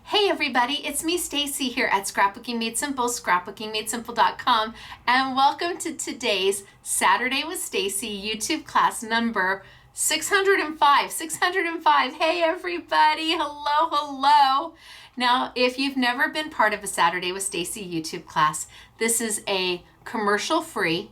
Hey everybody, it's me Stacy here at Scrapbooking Made Simple, scrapbookingmadesimple.com, and welcome to today's Saturday with Stacy YouTube class number 605. 605. Hey everybody, hello. Now, if you've never been part of a Saturday with Stacy YouTube class, this is a commercial-free,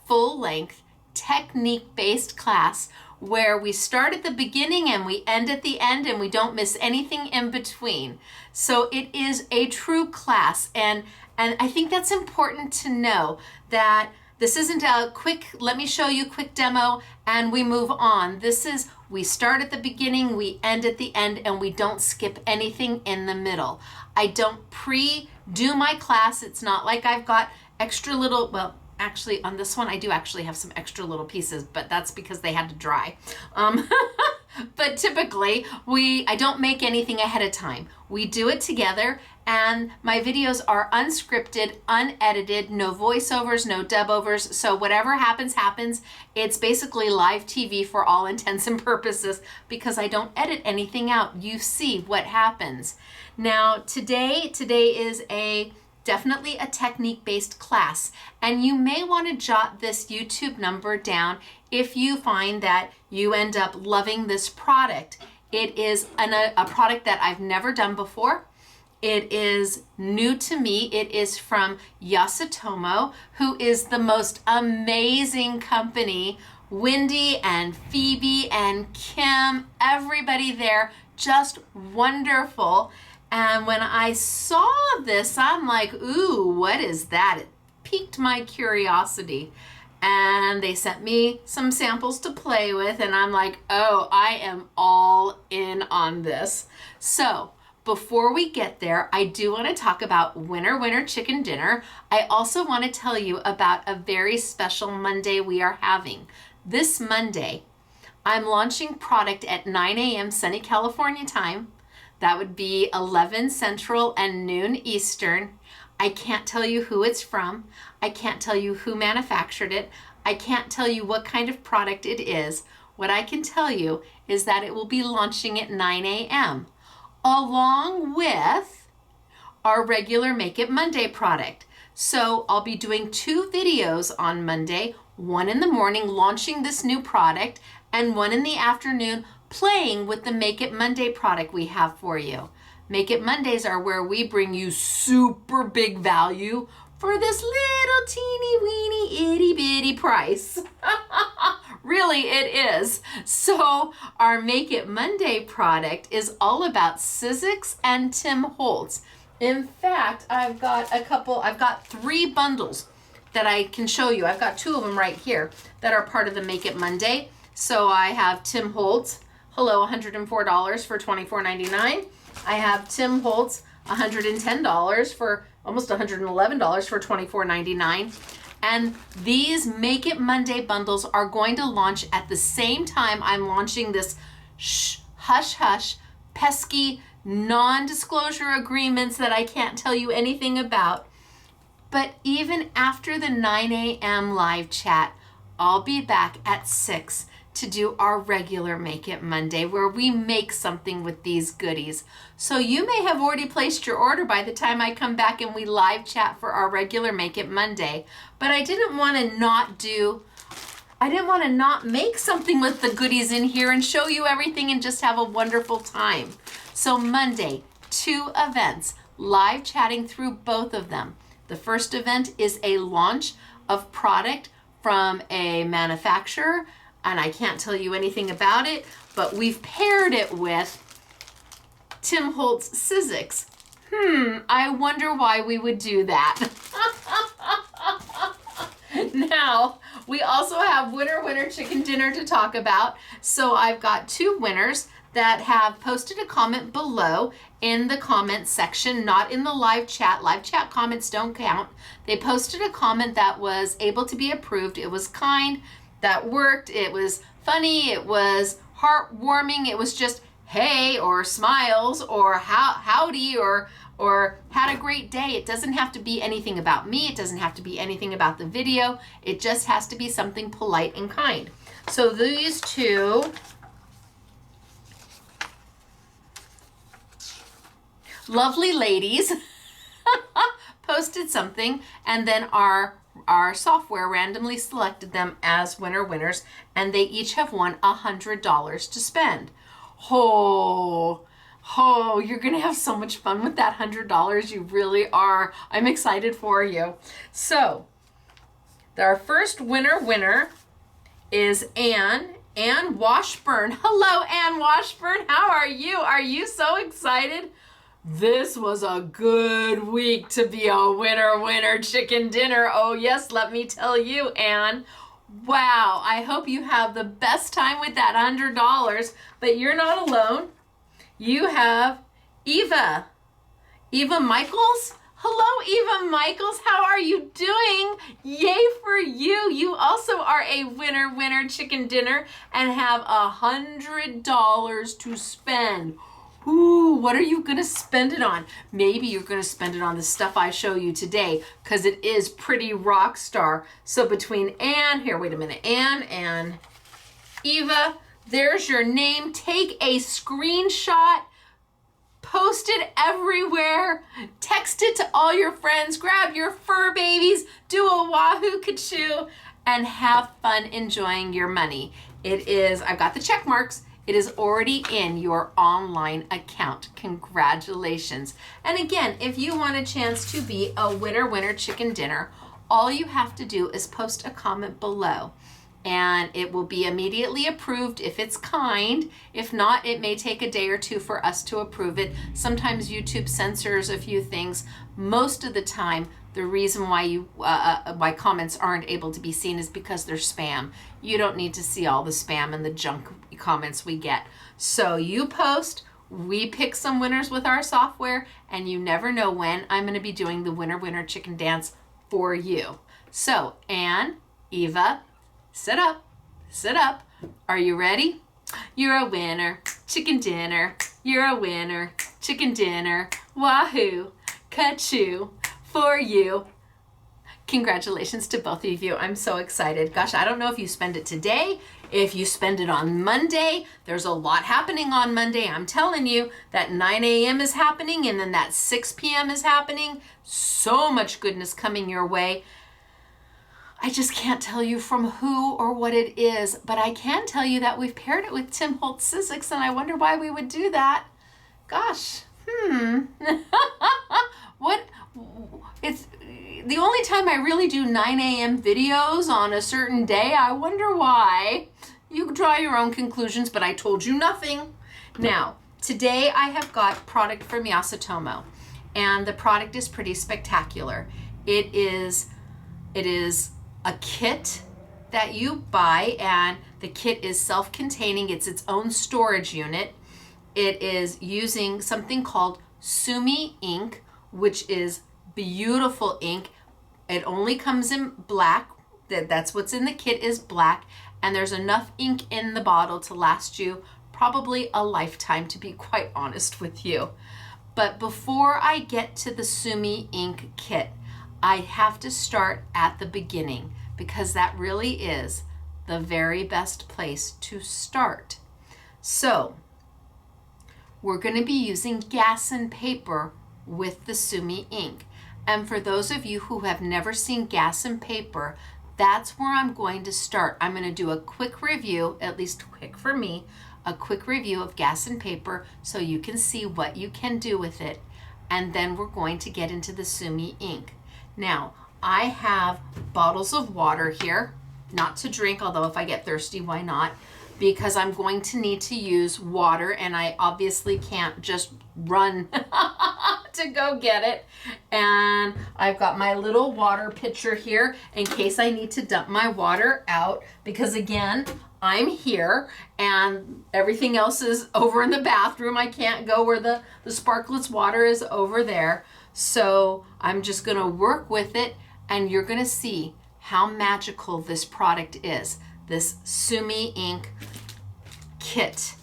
full-length, technique-based class where we start at the beginning and we end at the end and we don't miss anything in between. So it is a true class, and I think that's important to know, that this isn't a quick, let me show you a quick demo and we move on. This is, we start at the beginning, we end at the end, and we don't skip anything in the middle. I don't pre-do my class. It's not like I've got extra little, well, actually on this one I do actually have some extra little pieces, but that's because they had to dry. But typically I don't make anything ahead of time. We do it together, and my videos are unscripted, unedited, no voiceovers, no dub-overs. So whatever happens, happens. It's basically live TV for all intents and purposes because I don't edit anything out. You see what happens. Now today is definitely a technique-based class, and you may want to jot this YouTube number down if you find that you end up loving this product. It is a product that I've never done before. It is new to me. It is from Yasutomo, who is the most amazing company. Wendy and Phoebe and Kim, everybody there, just wonderful. And when I saw this, I'm like, ooh, what is that? It piqued my curiosity. And they sent me some samples to play with, and I'm like, oh, I am all in on this. So before we get there, I do want to talk about Winner Chicken Dinner. I also want to tell you about a very special Monday we are having. This Monday, I'm launching product at 9 a.m. sunny California time. That would be 11 Central and noon Eastern. I can't tell you who it's from. I can't tell you who manufactured it. I can't tell you what kind of product it is. What I can tell you is that it will be launching at 9 a.m. along with our regular Make It Monday product. So I'll be doing 2 videos on Monday, one in the morning launching this new product, and one in the afternoon playing with the Make It Monday product we have for you. Make It Mondays are where we bring you super big value for this little teeny weeny itty bitty price. Really, it is. So our Make It Monday product is all about Sizzix and Tim Holtz. In fact, I've got 3 bundles that I can show you. I've got 2 of them right here that are part of the Make It Monday. So I have Tim Holtz, hello, $104 for $24.99. I have Tim Holtz, $110 for almost $111 for $24.99. And these Make It Monday bundles are going to launch at the same time I'm launching this hush, pesky non-disclosure agreements that I can't tell you anything about. But even after the 9 a.m. live chat, I'll be back at 6 to do our regular Make It Monday, where we make something with these goodies. So you may have already placed your order by the time I come back and we live chat for our regular Make It Monday. But I didn't want to not make something with the goodies in here and show you everything and just have a wonderful time. So Monday, 2 events, live chatting through both of them. The first event is a launch of product from a manufacturer, and I can't tell you anything about it, but we've paired it with Tim Holtz Sizzix. I wonder why we would do that. Now, we also have Winner Chicken Dinner to talk about. So I've got 2 winners that have posted a comment below in the comment section, not in the live chat. Live chat comments don't count. They posted a comment that was able to be approved. It was kind, that worked, it was funny, it was heartwarming, it was just hey, or smiles, or howdy, or had a great day. It doesn't have to be anything about me, it doesn't have to be anything about the video, it just has to be something polite and kind. So these 2 lovely ladies posted something, and then our software randomly selected them as winners, and they each have won $100 to spend. You're gonna have so much fun with that $100. You really are. I'm excited for you. So our first winner is Ann Washburn. Hello, Ann Washburn. How are you? Are you so excited? This was a good week to be a winner chicken dinner. Oh yes, let me tell you, Ann. Wow, I hope you have the best time with that $100, but you're not alone. You have Eva Michaels. Hello, Eva Michaels. How are you doing? Yay for you. You also are a winner chicken dinner and have $100 to spend. Ooh, what are you gonna spend it on? Maybe you're gonna spend it on the stuff I show you today, because it is pretty rock star. So between Ann and Eva, there's your name. Take a screenshot, post it everywhere, text it to all your friends, grab your fur babies, do a wahoo kachoo, and have fun enjoying your money. I've got the check marks. It is already in your online account. Congratulations. And again, if you want a chance to be a winner chicken dinner, all you have to do is post a comment below, and it will be immediately approved if it's kind. If not, it may take a day or two for us to approve it. Sometimes YouTube censors a few things. Most of the time, the reason why comments aren't able to be seen is because they're spam. You don't need to see all the spam and the junk comments we get. So you post, we pick some winners with our software, and you never know when I'm going to be doing the winner chicken dance for you. So Ann, Eva, sit up. Are you ready? You're a winner chicken dinner. You're a winner chicken dinner. Wahoo, kachoo for you. Congratulations to both of you. I'm so excited. Gosh, I don't know if you spend it today, if you spend it on Monday. There's a lot happening on Monday. I'm telling you, that 9 a.m. is happening, and then that 6 p.m. is happening. So much goodness coming your way. I just can't tell you from who or what it is, but I can tell you that we've paired it with Tim Holtz-Sissix, and I wonder why we would do that. Gosh, it's the only time I really do 9 a.m. videos on a certain day. I wonder why. You draw your own conclusions, but I told you nothing. Now, today I have got product from Yasutomo, and the product is pretty spectacular. It is a kit that you buy, and the kit is self-containing. It's its own storage unit. It is using something called Sumi Ink, which is beautiful ink. It only comes in black. That's what's in the kit, is black, and there's enough ink in the bottle to last you probably a lifetime, to be quite honest with you. But before I get to the Sumi Ink Kit, I have to start at the beginning, because that really is the very best place to start. So we're going to be using Gasen paper with the Sumi ink. And for those of you who have never seen Gasen paper, that's where I'm going to start. I'm going to do a quick review, at least quick for me, a quick review of Gasen paper so you can see what you can do with it. And then we're going to get into the Sumi ink. Now, I have bottles of water here, not to drink, although if I get thirsty, why not? Because I'm going to need to use water, and I obviously can't just run to go get it. And I've got my little water pitcher here in case I need to dump my water out, because again, I'm here and everything else is over in the bathroom. I can't go where the Sparkletts water is over there. So I'm just gonna work with it, and you're gonna see how magical this product is. This Sumi Ink Kit.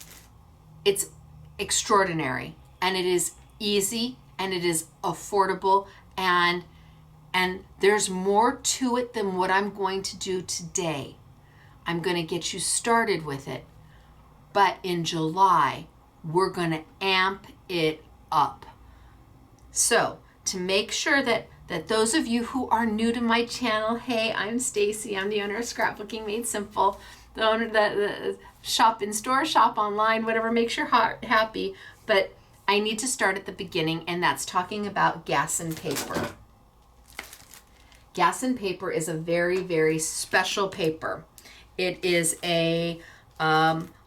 It's extraordinary, and it is easy, and it is affordable, and there's more to it than what I'm going to do today. I'm going to get you started with it, but in July, we're going to amp it up. So to make sure that those of you who are new to my channel, hey, I'm Stacy. I'm the owner of Scrapbooking Made Simple, the owner the shop in store, shop online, whatever makes your heart happy. But I need to start at the beginning, and that's talking about Gasen paper. Gasen paper is a very, very special paper. It is a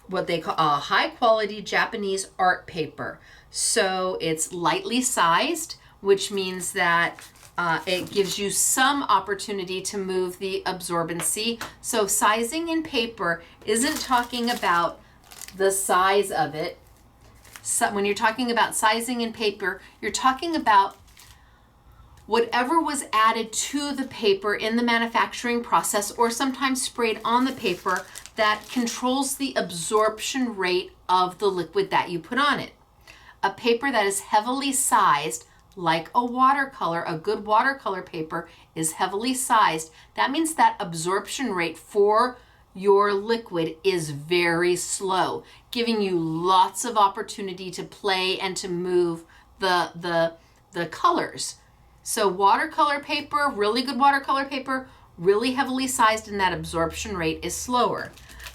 what they call a high quality Japanese art paper. So it's lightly sized, which means that it gives you some opportunity to move the absorbency. So sizing in paper isn't talking about the size of it. So when you're talking about sizing in paper, you're talking about whatever was added to the paper in the manufacturing process, or sometimes sprayed on the paper, that controls the absorption rate of the liquid that you put on it. A paper that is heavily sized, like a watercolor, a good watercolor paper is heavily sized. That means that absorption rate for your liquid is very slow, giving you lots of opportunity to play and to move the colors. So watercolor paper, really good watercolor paper, really heavily sized, and that absorption rate is slower.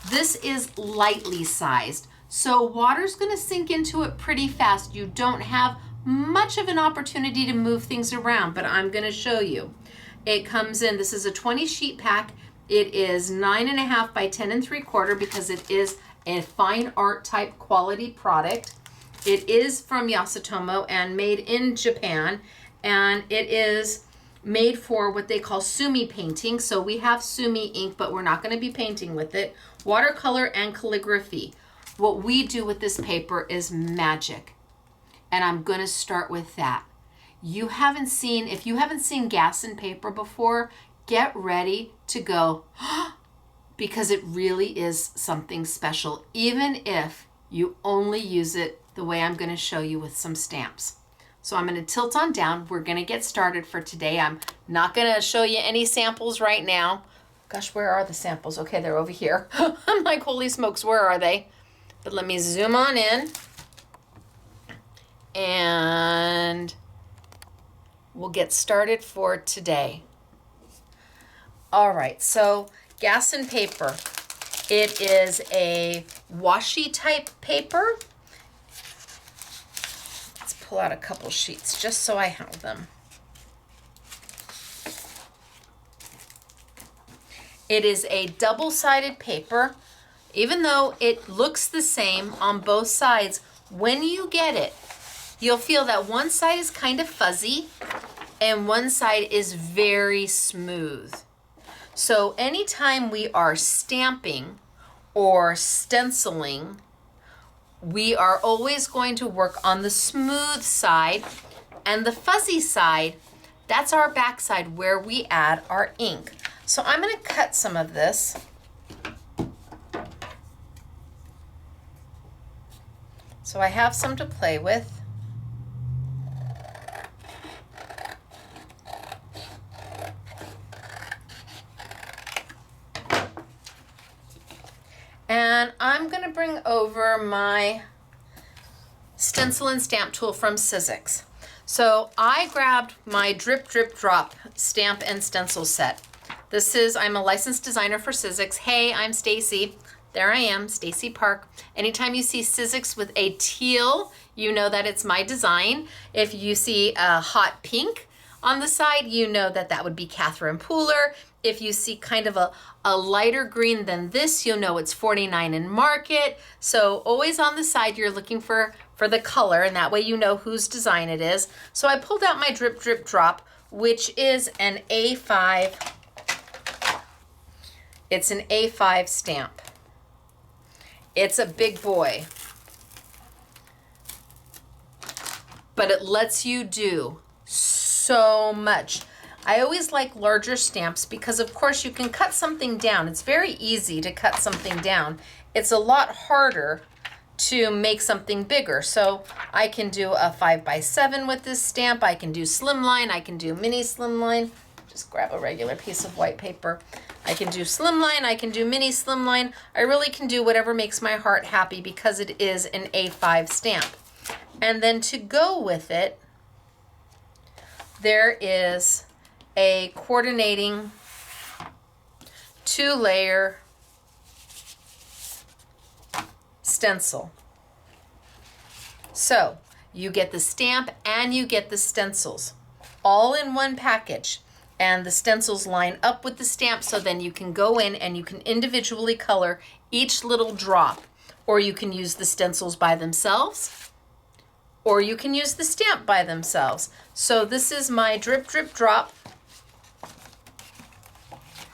This is lightly sized, so water's gonna sink into it pretty fast. You don't have much of an opportunity to move things around, but I'm gonna show you. It comes in, this is a 20 sheet pack. It is 9.5 by 10 3/4 because it is a fine art type quality product. It is from Yasutomo and made in Japan, and it is made for what they call Sumi painting. So we have Sumi ink, but we're not going to be painting with it. Watercolor and calligraphy. What we do with this paper is magic, and I'm going to start with that. If you haven't seen Gasen paper before, get ready to go, because it really is something special, even if you only use it the way I'm going to show you with some stamps. So I'm going to tilt on down. We're going to get started for today. I'm not going to show you any samples right now. Gosh, where are the samples? Okay, they're over here. I'm like, holy smokes, where are they? But let me zoom on in, and we'll get started for today. All right, so Gasen paper. It is a washi type paper. Pull out a couple sheets just so I have them. It is a double-sided paper. Even though it looks the same on both sides, when you get it, you'll feel that one side is kind of fuzzy and one side is very smooth. So anytime we are stamping or stenciling, we are always going to work on the smooth side, and the fuzzy side, that's our back side where we add our ink. So I'm going to cut some of this. So I have some to play with. And I'm going to bring over my stencil and stamp tool from Sizzix. So I grabbed my Drip Drip Drop stamp and stencil set. I'm a licensed designer for Sizzix. Hey, I'm Stacy. There I am, Stacy Park. Anytime you see Sizzix with a teal, you know that it's my design. If you see a hot pink on the side, you know that that would be Catherine Pooler. If you see kind of a lighter green than this, you'll know it's 49 in Market. So always on the side, you're looking for the color, and that way you know whose design it is. So I pulled out my Drip Drip Drop, which is an A5. It's an A5 stamp. It's a big boy, but it lets you do so much. I always like larger stamps because, of course, you can cut something down. It's very easy to cut something down. It's a lot harder to make something bigger. So I can do a 5x7 with this stamp. I can do slimline. I can do mini slimline. Just grab a regular piece of white paper. I can do slimline. I can do mini slimline. I really can do whatever makes my heart happy because it is an A5 stamp. And then to go with it, there is a coordinating 2-layer stencil. So you get the stamp and you get the stencils all in one package, and the stencils line up with the stamp, so then you can go in and you can individually color each little drop, or you can use the stencils by themselves, or you can use the stamp by themselves. So this is my drip drip drop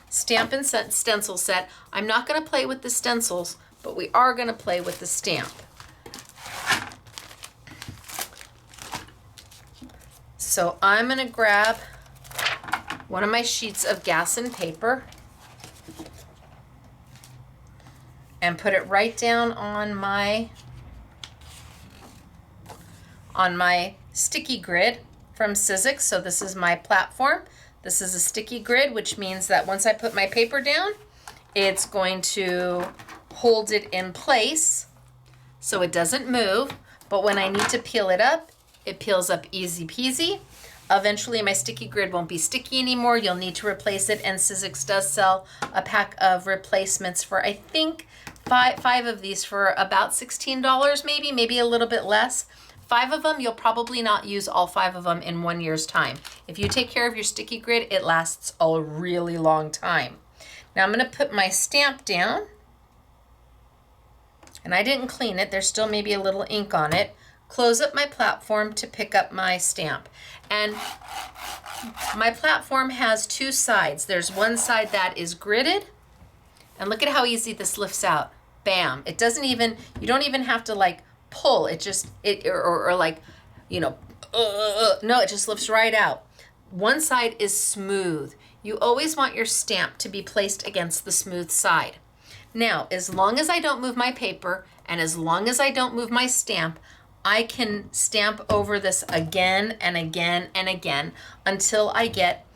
stamp and stencil set. I'm not going to play with the stencils, but we are going to play with the stamp. So I'm going to grab one of my sheets of Gasen paper and put it right down on my sticky grid from Sizzix. So this is my platform. This is a sticky grid, which means that once I put my paper down, it's going to hold it in place so it doesn't move. But when I need to peel it up, it peels up easy peasy. Eventually my sticky grid won't be sticky anymore. You'll need to replace it, and Sizzix does sell a pack of replacements for, I think, five of these for about $16, maybe a little bit less. 5 of them, you'll probably not use all 5 of them in 1 year's time. If you take care of your sticky grid, it lasts a really long time. Now I'm going to put my stamp down, and I didn't clean it. There's still maybe a little ink on it. Close up my platform to pick up my stamp. And my platform has 2 sides. There's one side that is gridded, and look at how easy this lifts out. Bam. It doesn't even, you don't even have to like pull. It just, or like, you know, no, it just lifts right out. One side is smooth. You always want your stamp to be placed against the smooth side. Now, as long as I don't move my paper, and as long as I don't move my stamp, I can stamp over this again and again and again until I get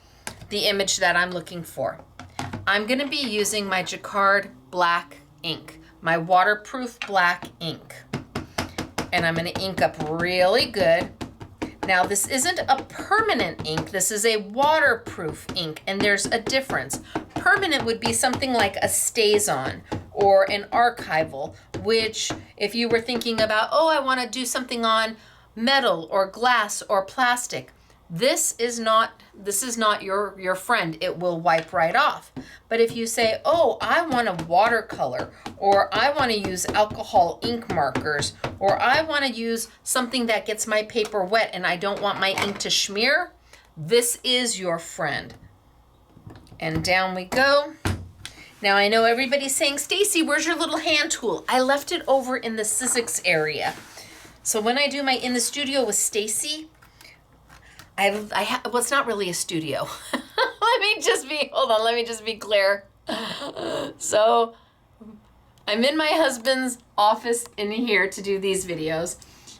the image that I'm looking for. I'm going to be using my Jacquard black ink, my waterproof black ink. And I'm going to ink up really good. Now, this isn't a permanent ink. This is a waterproof ink, and there's a difference. Permanent would be something like a StazOn or an archival, which if you were thinking about, oh, I want to do something on metal or glass or plastic, this is not your friend. It will wipe right off. But if you say, oh, I want a watercolor, or I want to use alcohol ink markers, or I want to use something that gets my paper wet and I don't want my ink to smear, this is your friend. And down we go. Now I know everybody's saying, Stacy, where's your little hand tool? I left it over in the Sizzix area. So when I do my In the Studio with Stacy, well, it's not really a studio. Let me just be clear. So I'm in my husband's office in here to do these videos.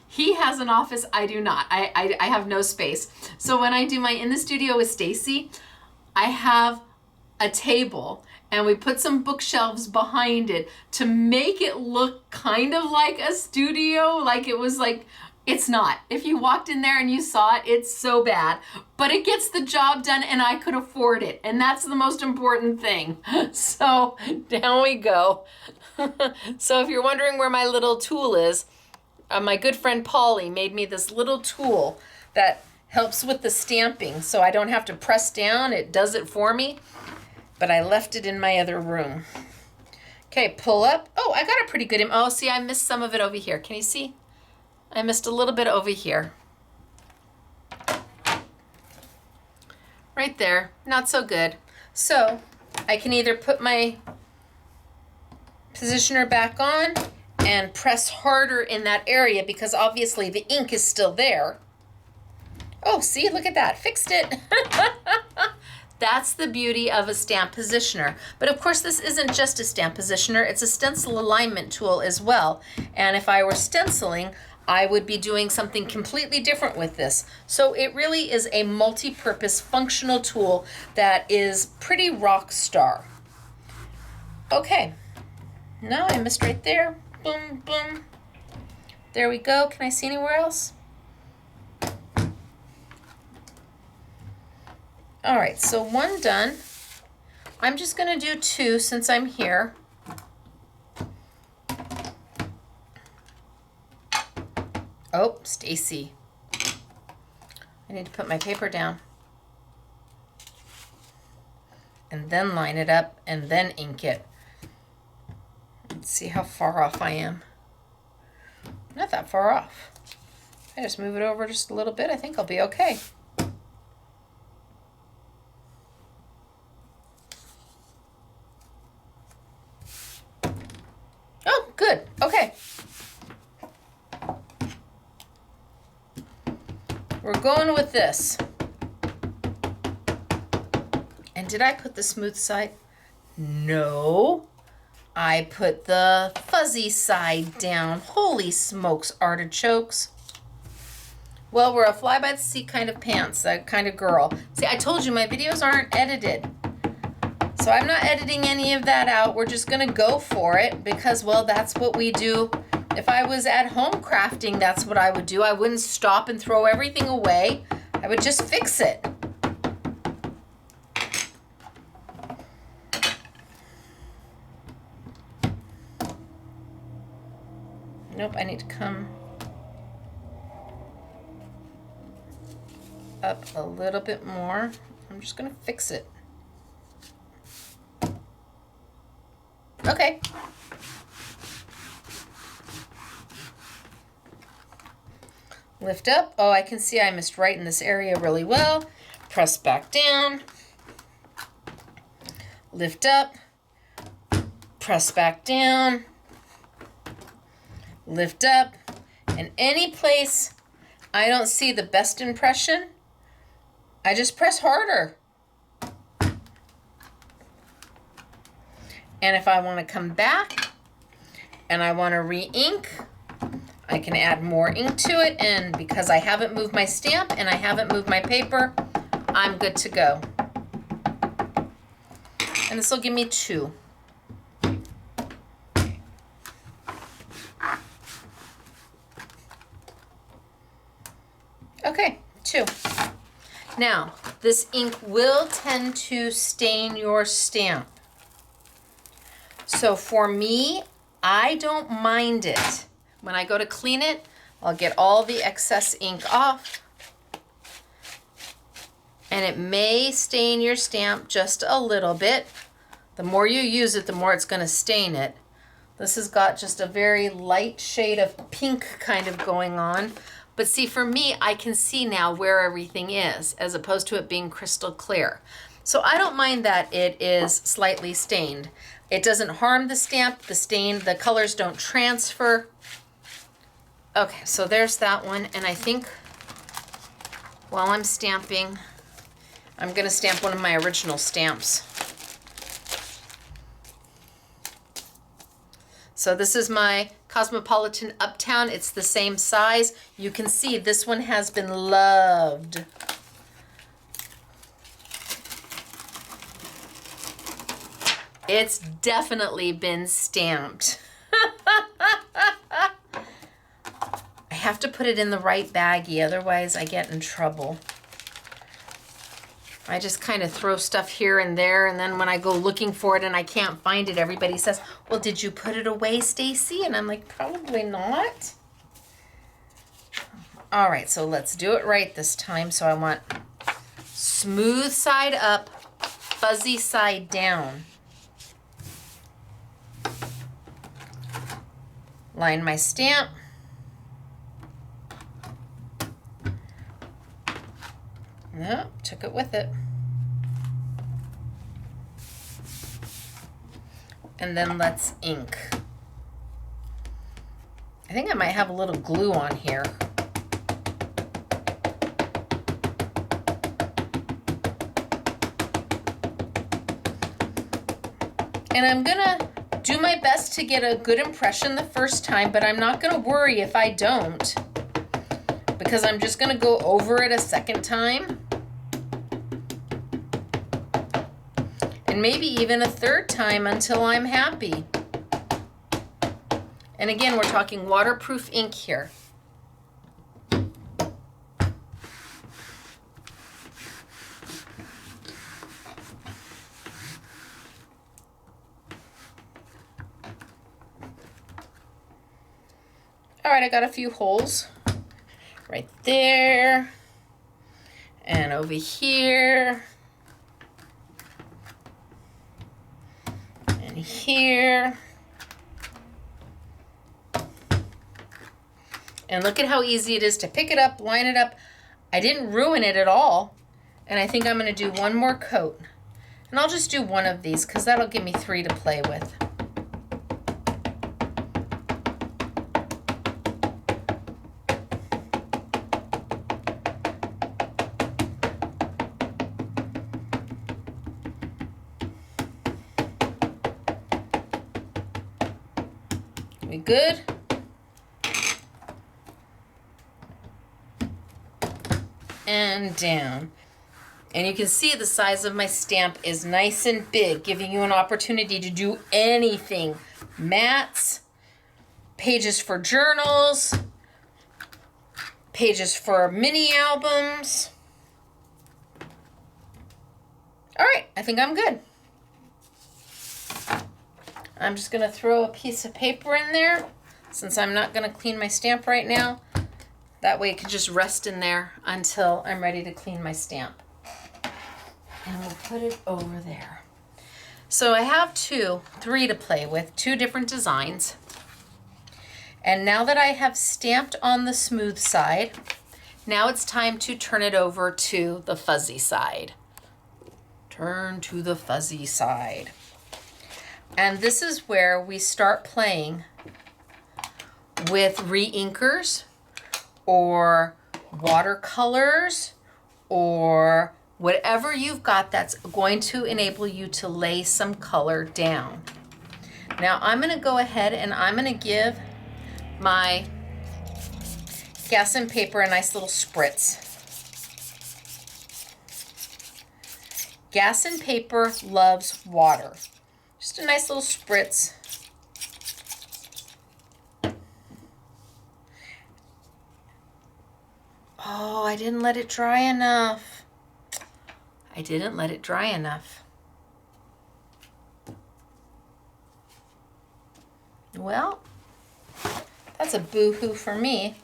He has an office, I do not. I have no space. So when I do my In the Studio with Stacy, I have a table and we put some bookshelves behind it to make it look kind of like a studio, like it was like, it's not. If you walked in there and you saw it, it's so bad. But it gets the job done and I could afford it. And that's the most important thing. So down we go. So if you're wondering where my little tool is, my good friend Polly made me this little tool that helps with the stamping. So I don't have to press down. It does it for me. But I left it in my other room. Okay, pull up. Oh, I got a pretty good Oh, see, I missed some of it over here. Can you see? I missed a little bit over here. Right there, not so good. So I can either put my positioner back on and press harder in that area because obviously the ink is still there. Oh, see, look at that, fixed it. That's the beauty of a stamp positioner. But of course, this isn't just a stamp positioner, it's a stencil alignment tool as well. And if I were stenciling, I would be doing something completely different with this. So it really is a multi-purpose functional tool that is pretty rock star. Okay, no, I missed right there. Boom, boom. There we go. Can I see anywhere else? All right, so one done. I'm just gonna do two since I'm here. Oh, Stacy. I need to put my paper down. And then line it up and then ink it. Let's see how far off I am. Not that far off. I just move it over just a little bit. I think I'll be okay. Oh, good. Okay. We're going with this. And did I put the smooth side? No. I put the fuzzy side down. Holy smokes, artichokes. Well, we're a fly-by-the-seat kind of pants, that kind of girl. See, I told you my videos aren't edited. So I'm not editing any of that out. We're just gonna go for it because, well, that's what we do. If I was at home crafting, that's what I would do. I wouldn't stop and throw everything away. I would just fix it. Nope, I need to come up a little bit more. I'm just gonna fix it. Okay. Lift up. Oh, I can see I missed right in this area really well. Press back down. Lift up. Press back down. Lift up. And any place I don't see the best impression, I just press harder. And if I want to come back and I want to re-ink, I can add more ink to it, and because I haven't moved my stamp and I haven't moved my paper, I'm good to go. And this will give me two. Okay, two. Now, this ink will tend to stain your stamp. So for me, I don't mind it. When I go to clean it, I'll get all the excess ink off. And it may stain your stamp just a little bit. The more you use it, the more it's going to stain it. This has got just a very light shade of pink kind of going on. But see, for me, I can see now where everything is, as opposed to it being crystal clear. So I don't mind that it is slightly stained. It doesn't harm the stamp, the stain, the colors don't transfer. Okay, so there's that one, and I think while I'm stamping, I'm gonna stamp one of my original stamps. So this is my Cosmopolitan Uptown. It's the same size. You can see this one has been loved. It's definitely been stamped. I have to put it in the right baggie, otherwise I get in trouble. I just kind of throw stuff here and there, and then when I go looking for it and I can't find it, everybody says, well, did you put it away, Stacy? And I'm like, probably not. All right, so let's do it right this time. So I want smooth side up, fuzzy side down. Line my stamp. No, took it with it. And then let's ink. I think I might have a little glue on here. And I'm gonna do my best to get a good impression the first time, but I'm not gonna worry if I don't, because I'm just gonna go over it a second time. And maybe even a third time until I'm happy. And again, we're talking waterproof ink here. All right, I got a few holes right there and over here and here. And look at how easy it is to pick it up, line it up. I didn't ruin it at all. And I think I'm going to do one more coat. And I'll just do one of these because that'll give me 3 to play with. We good? And down. And you can see the size of my stamp is nice and big, giving you an opportunity to do anything. Mats, pages for journals, pages for mini albums. All right, I think I'm good. I'm just gonna throw a piece of paper in there since I'm not gonna clean my stamp right now. That way it can just rest in there until I'm ready to clean my stamp. And we'll put it over there. So I have 3 to play with, 2 different designs. And now that I have stamped on the smooth side, now it's time to turn it over to the fuzzy side. Turn to the fuzzy side. And this is where we start playing with re-inkers or watercolors or whatever you've got that's going to enable you to lay some color down. Now I'm going to go ahead and I'm going to give my Gasen paper a nice little spritz. Gasen paper loves water. Just a nice little spritz. Oh, I didn't let it dry enough. I didn't let it dry enough. Well, that's a boo-hoo for me.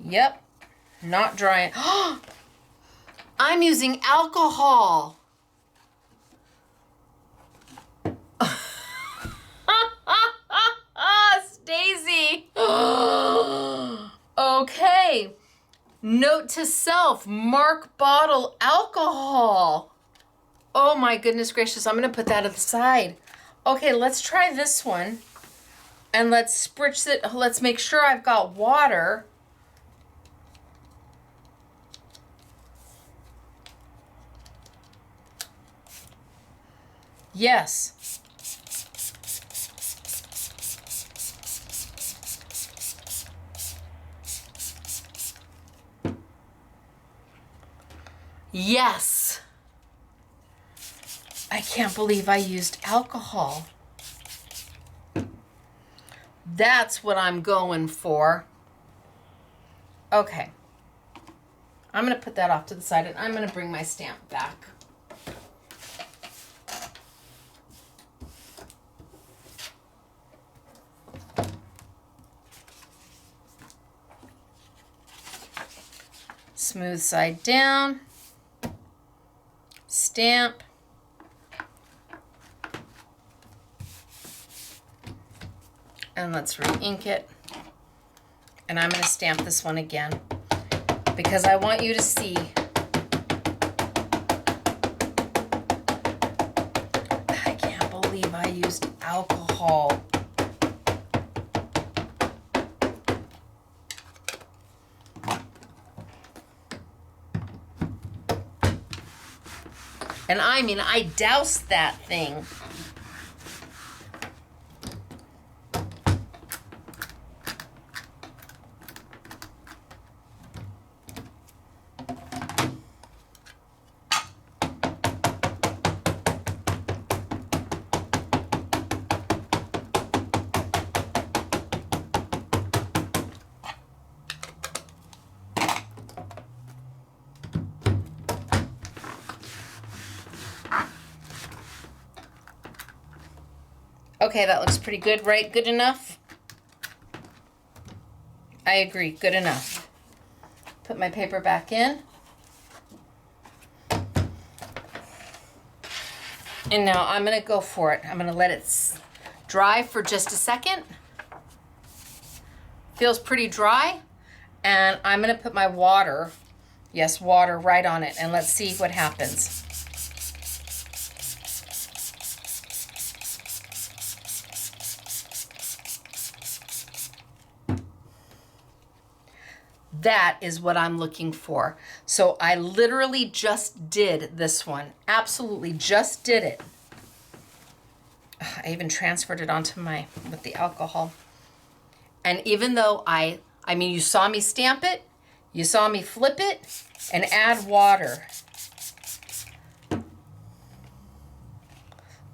Yep, not dry. I'm using alcohol. Daisy. Okay. Note to self, mark bottle alcohol. Oh my goodness gracious, I'm gonna put that to the side. Okay, let's try this one. And let's spritz it, let's make sure I've got water. Yes. Yes. I can't believe I used alcohol. That's what I'm going for. Okay. I'm going to put that off to the side and I'm going to bring my stamp back. Smooth side down. Stamp. And let's re-ink it. And I'm going to stamp this one again because I want you to see I can't believe I used alcohol. And I mean, I doused that thing. Okay, that looks pretty good, right? Good enough? I agree, good enough. Put my paper back in. And now I'm gonna go for it. I'm gonna let it dry for just a second. Feels pretty dry. And I'm gonna put my water, yes, water right on it, and let's see what happens. That is what I'm looking for. So I literally just did this one. Absolutely just did it. I even transferred it onto with the alcohol. And even though I mean, you saw me stamp it, you saw me flip it and add water.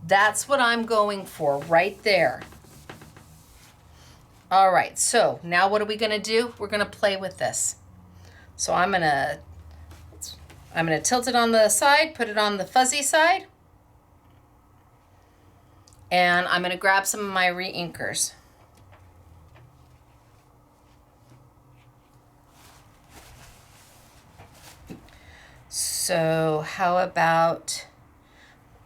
That's what I'm going for right there. All right, so now what are we gonna do? We're gonna play with this. So I'm gonna tilt it on the side, put it on the fuzzy side, and I'm gonna grab some of my re-inkers. So how about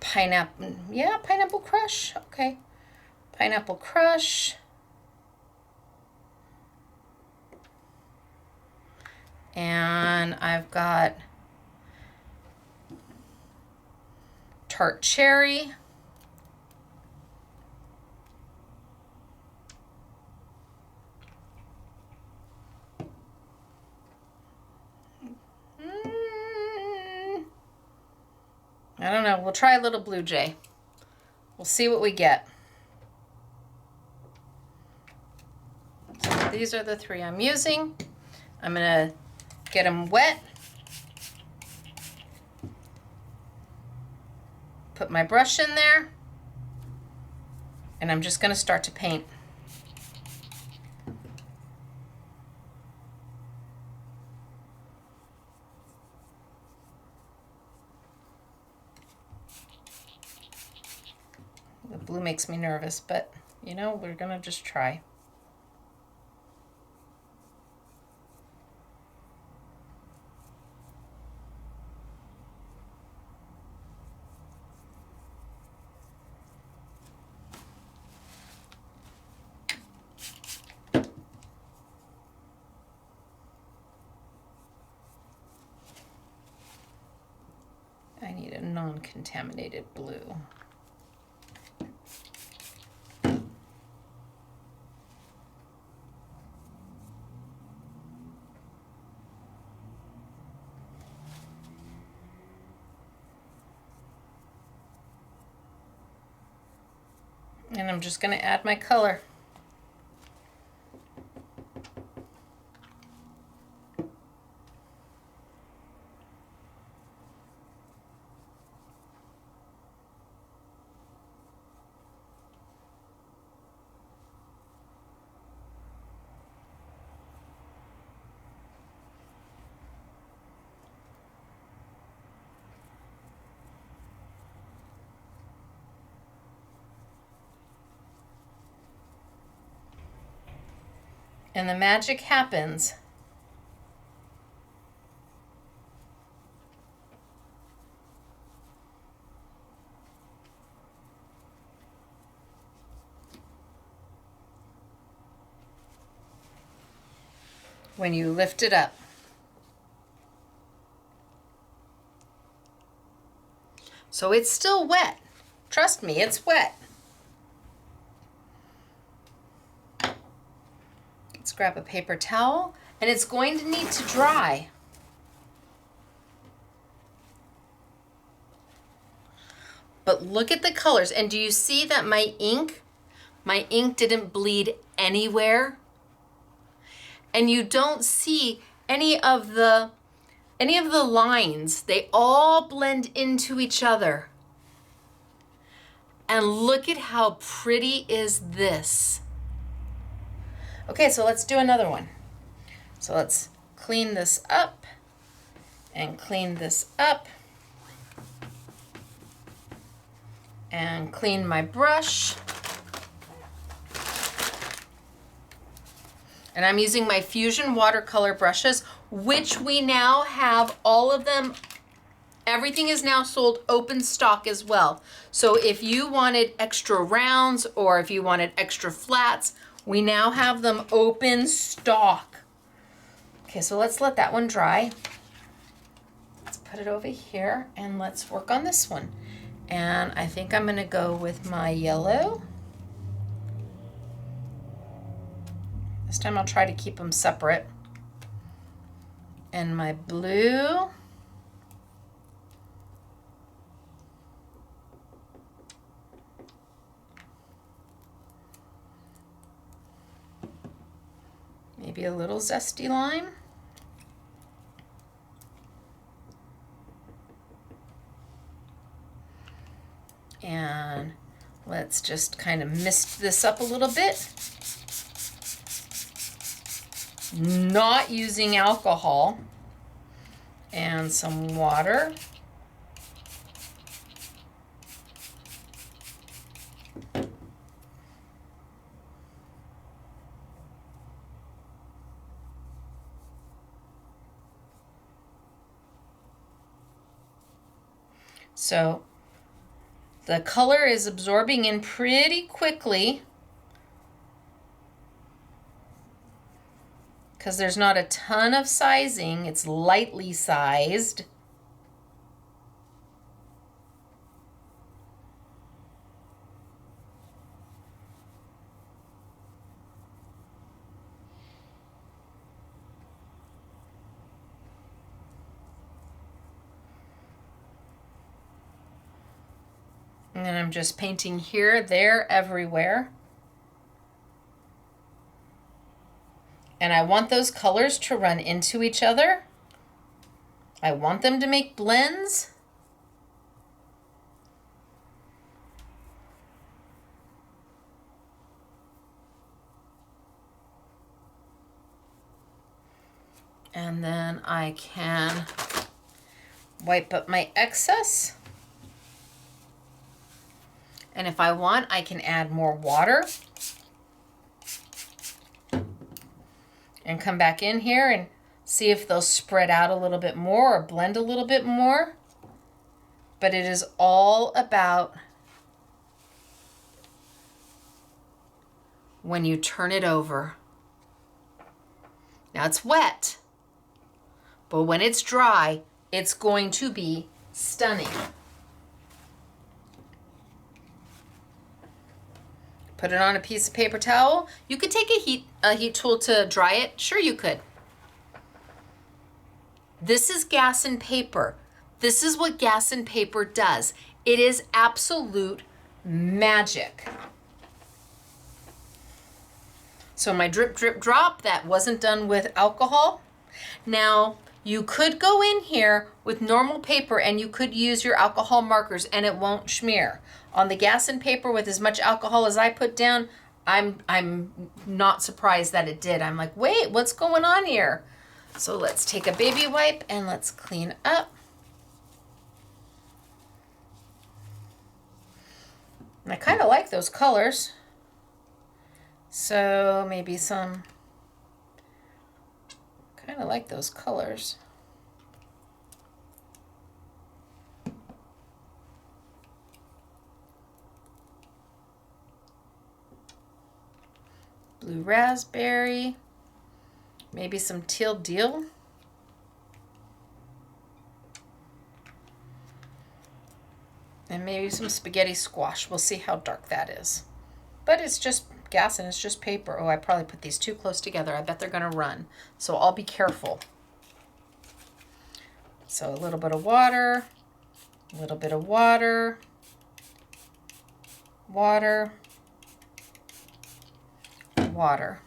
pineapple? Yeah, pineapple crush, okay. Pineapple crush. And I've got tart cherry. I don't know, we'll try a little blue jay. We'll see what we get. So these are the three I'm using. I'm gonna get them wet. Put my brush in there. And I'm just gonna start to paint. The blue makes me nervous, but you know, we're gonna just try. I need a non-contaminated blue. And I'm just going to add my color. And the magic happens. When you lift it up. So it's still wet. Trust me, it's wet. Let's grab a paper towel, and it's going to need to dry. But look at the colors, and do you see that my ink didn't bleed anywhere? And you don't see any of the lines. They all blend into each other. And look at how pretty is this. Okay, so let's do another one. So let's clean this up and clean this up and clean my brush. And I'm using my Fusion watercolor brushes, which we now have all of them. Everything is now sold open stock as well. So if you wanted extra rounds or if you wanted extra flats, we now have them open stock. Okay, so let's let that one dry. Let's put it over here and let's work on this one. And I think I'm gonna go with my yellow. This time I'll try to keep them separate. And my blue. Maybe a little zesty lime. And let's just kind of mist this up a little bit. Not using alcohol. And some water. So the color is absorbing in pretty quickly because there's not a ton of sizing. It's lightly sized. And then I'm just painting here, there, everywhere. And I want those colors to run into each other. I want them to make blends. And then I can wipe up my excess. And if I want, I can add more water and come back in here and see if they'll spread out a little bit more or blend a little bit more. But it is all about when you turn it over. Now it's wet, but when it's dry, it's going to be stunning. Put it on a piece of paper towel. You could take a heat tool to dry it. Sure, you could. This is Gasen paper. This is what Gasen paper does. It is absolute magic. So my drip, drip, drop, that wasn't done with alcohol. Now, you could go in here with normal paper and you could use your alcohol markers and it won't smear. On the Gasen paper with as much alcohol as I put down, I'm not surprised that it did. I'm like, wait, what's going on here? So let's take a baby wipe and let's clean up. And I kind of like those colors. So maybe some, kind of like those colors. Blue raspberry, maybe some teal deal. And maybe some spaghetti squash. We'll see how dark that is. But it's just Gasen, it's just paper. Oh, I probably put these too close together. I bet they're gonna run. So I'll be careful. So a little bit of water, a little bit of water, water, water.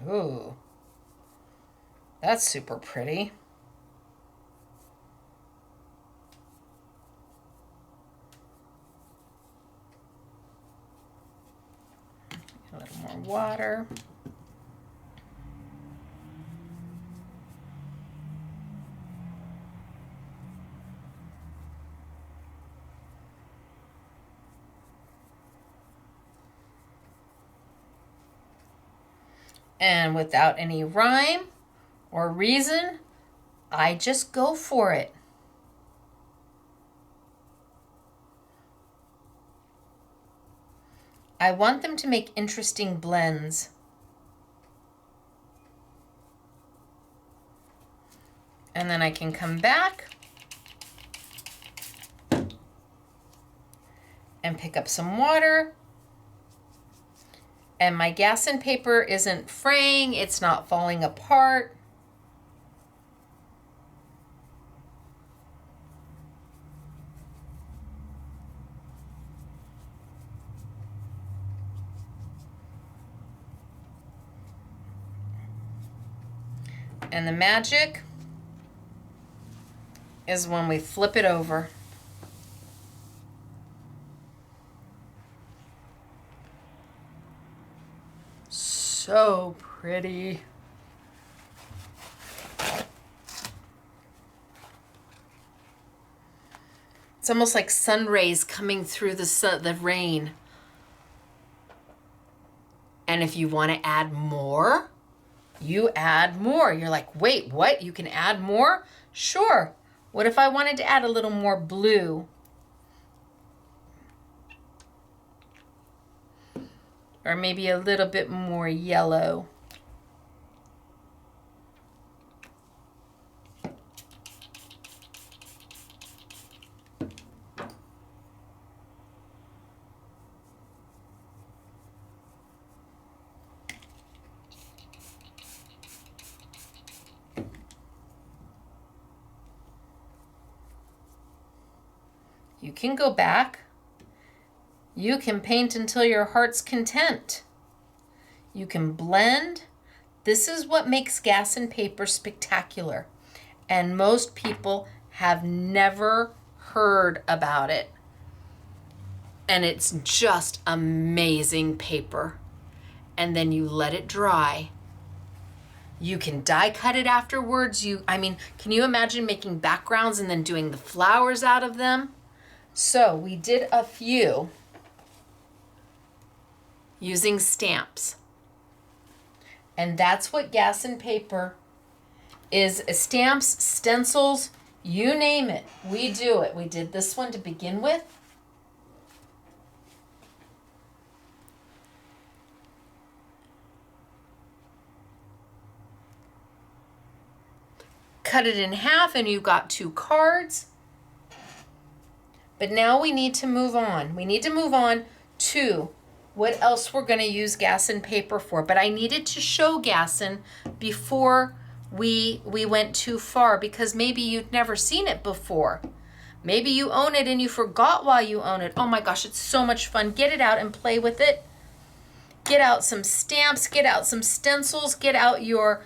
Ooh, that's super pretty. A little more water. And without any rhyme or reason, I just go for it. I want them to make interesting blends. And then I can come back and pick up some water. And my Gasen paper isn't fraying, it's not falling apart. And the magic is when we flip it over. So pretty. It's almost like sun rays coming through the rain. And if you want to add more, you add more. You're like, wait, what? You can add more? Sure. What if I wanted to add a little more blue? Or maybe a little bit more yellow. You can go back. You can paint until your heart's content. You can blend. This is what makes Gasen paper spectacular. And most people have never heard about it. And it's just amazing paper. And then you let it dry. You can die cut it afterwards. Can you imagine making backgrounds and then doing the flowers out of them? So we did a few using stamps. And that's what Gasen paper is. Stamps, stencils, you name it. We do it. We did this one to begin with. Cut it in half and you got 2 cards. But now we need to move on. We need to move on to what else we're going to use Gasen paper for. But I needed to show Gasen before we went too far, because maybe you'd never seen it before. Maybe you own it and you forgot why you own it. Oh my gosh, it's so much fun. Get it out and play with it. Get out some stamps, get out some stencils, get out your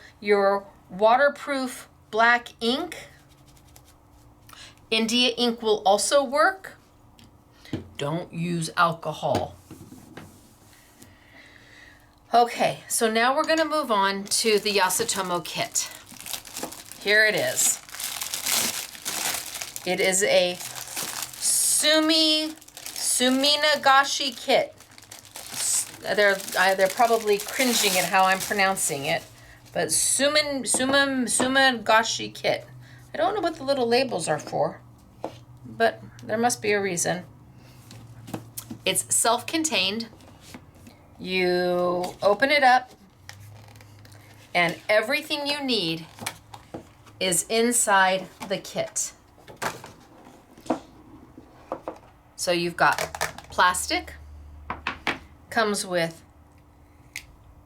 waterproof black ink. India ink will also work. Don't use alcohol. Okay, so now we're going to move on to the Yasutomo kit. Here it is. It is a suminagashi kit. They're probably cringing at how I'm pronouncing it, but suminagashi kit. I don't know what the little labels are for, but there must be a reason. It's self-contained. You open it up, and everything you need is inside the kit. So you've got plastic, comes with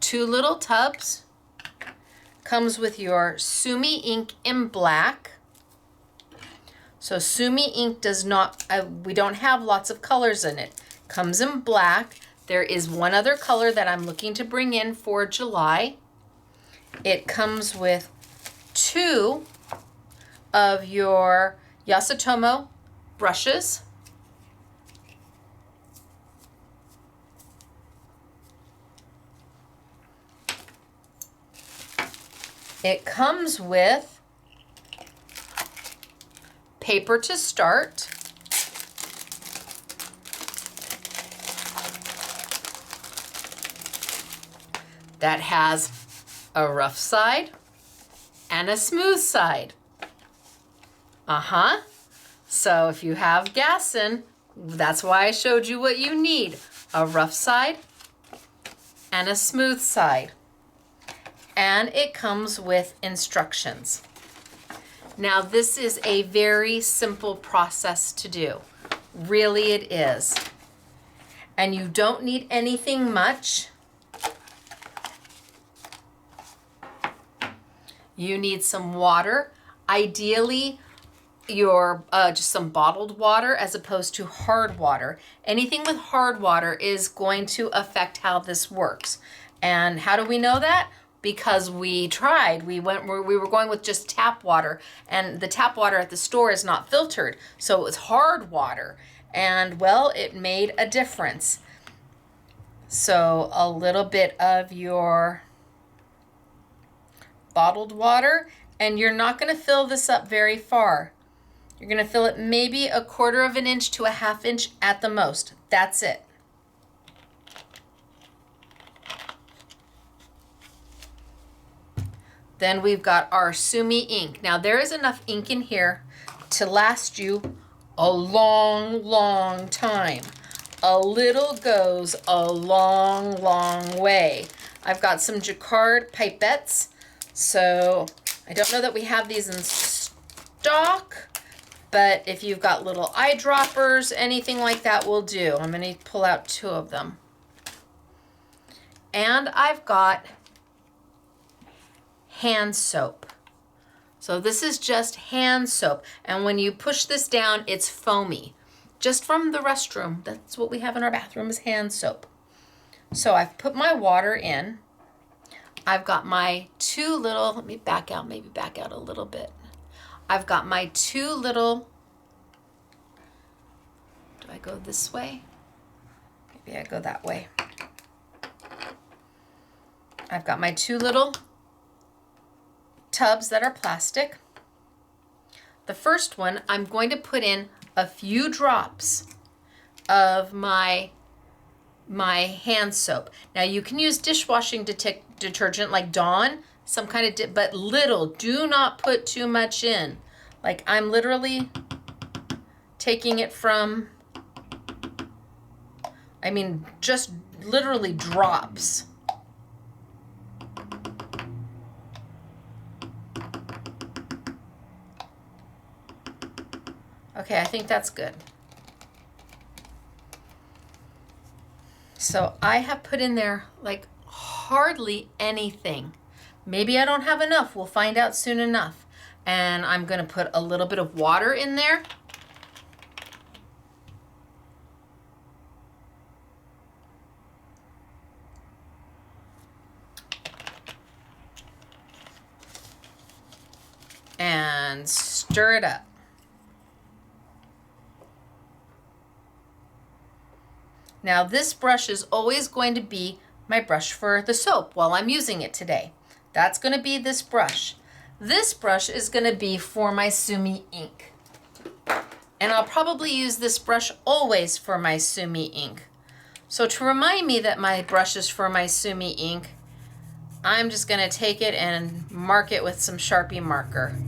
2 little tubs, comes with your Sumi ink in black. So Sumi ink does not, we don't have lots of colors in it. Comes in black. There is one other color that I'm looking to bring in for July. It comes with 2 of your Yasutomo brushes. It comes with paper to start. That has a rough side and a smooth side. So if you have Gasen, that's why I showed you what you need. A rough side and a smooth side. And it comes with instructions. Now this is a very simple process to do. Really it is. And you don't need anything much. You need some water. Ideally, your just some bottled water as opposed to hard water. Anything with hard water is going to affect how this works. And how do we know that? Because we tried. We were going with just tap water, and the tap water at the store is not filtered, so it was hard water. And well, it made a difference. So a little bit of your bottled water, and you're not going to fill this up very far. You're going to fill it maybe 1/4 of an inch to 1/2 inch at the most. That's it. Then we've got our Sumi ink. Now there is enough ink in here to last you a long, long time. A little goes a long, long way. I've got some jacquard pipettes. So I don't know that we have these in stock, but if you've got little eyedroppers, anything like that will do. I'm going to pull out 2 of them. And I've got hand soap. So this is just hand soap. And when you push this down, it's foamy. Just from the restroom. That's what we have in our bathroom is hand soap. So I've put my water in. I've got my 2 little, let me back out, maybe back out a little bit. I've got my 2 little, do I go this way? Maybe I go that way. I've got my 2 little tubs that are plastic. The first one, I'm going to put in a few drops of my hand soap. Now you can use dishwashing detergent like Dawn, some kind of but little. Do not put too much in. Like I'm literally taking it from, I mean, just literally drops. Okay, I think that's good. So I have put in there like hardly anything. Maybe I don't have enough. We'll find out soon enough. And I'm going to put a little bit of water in there. And stir it up. Now this brush is always going to be my brush for the soap while I'm using it today. That's going to be this brush. This brush is going to be for my Sumi ink. And I'll probably use this brush always for my Sumi ink. So to remind me that my brush is for my Sumi ink, I'm just going to take it and mark it with some Sharpie marker.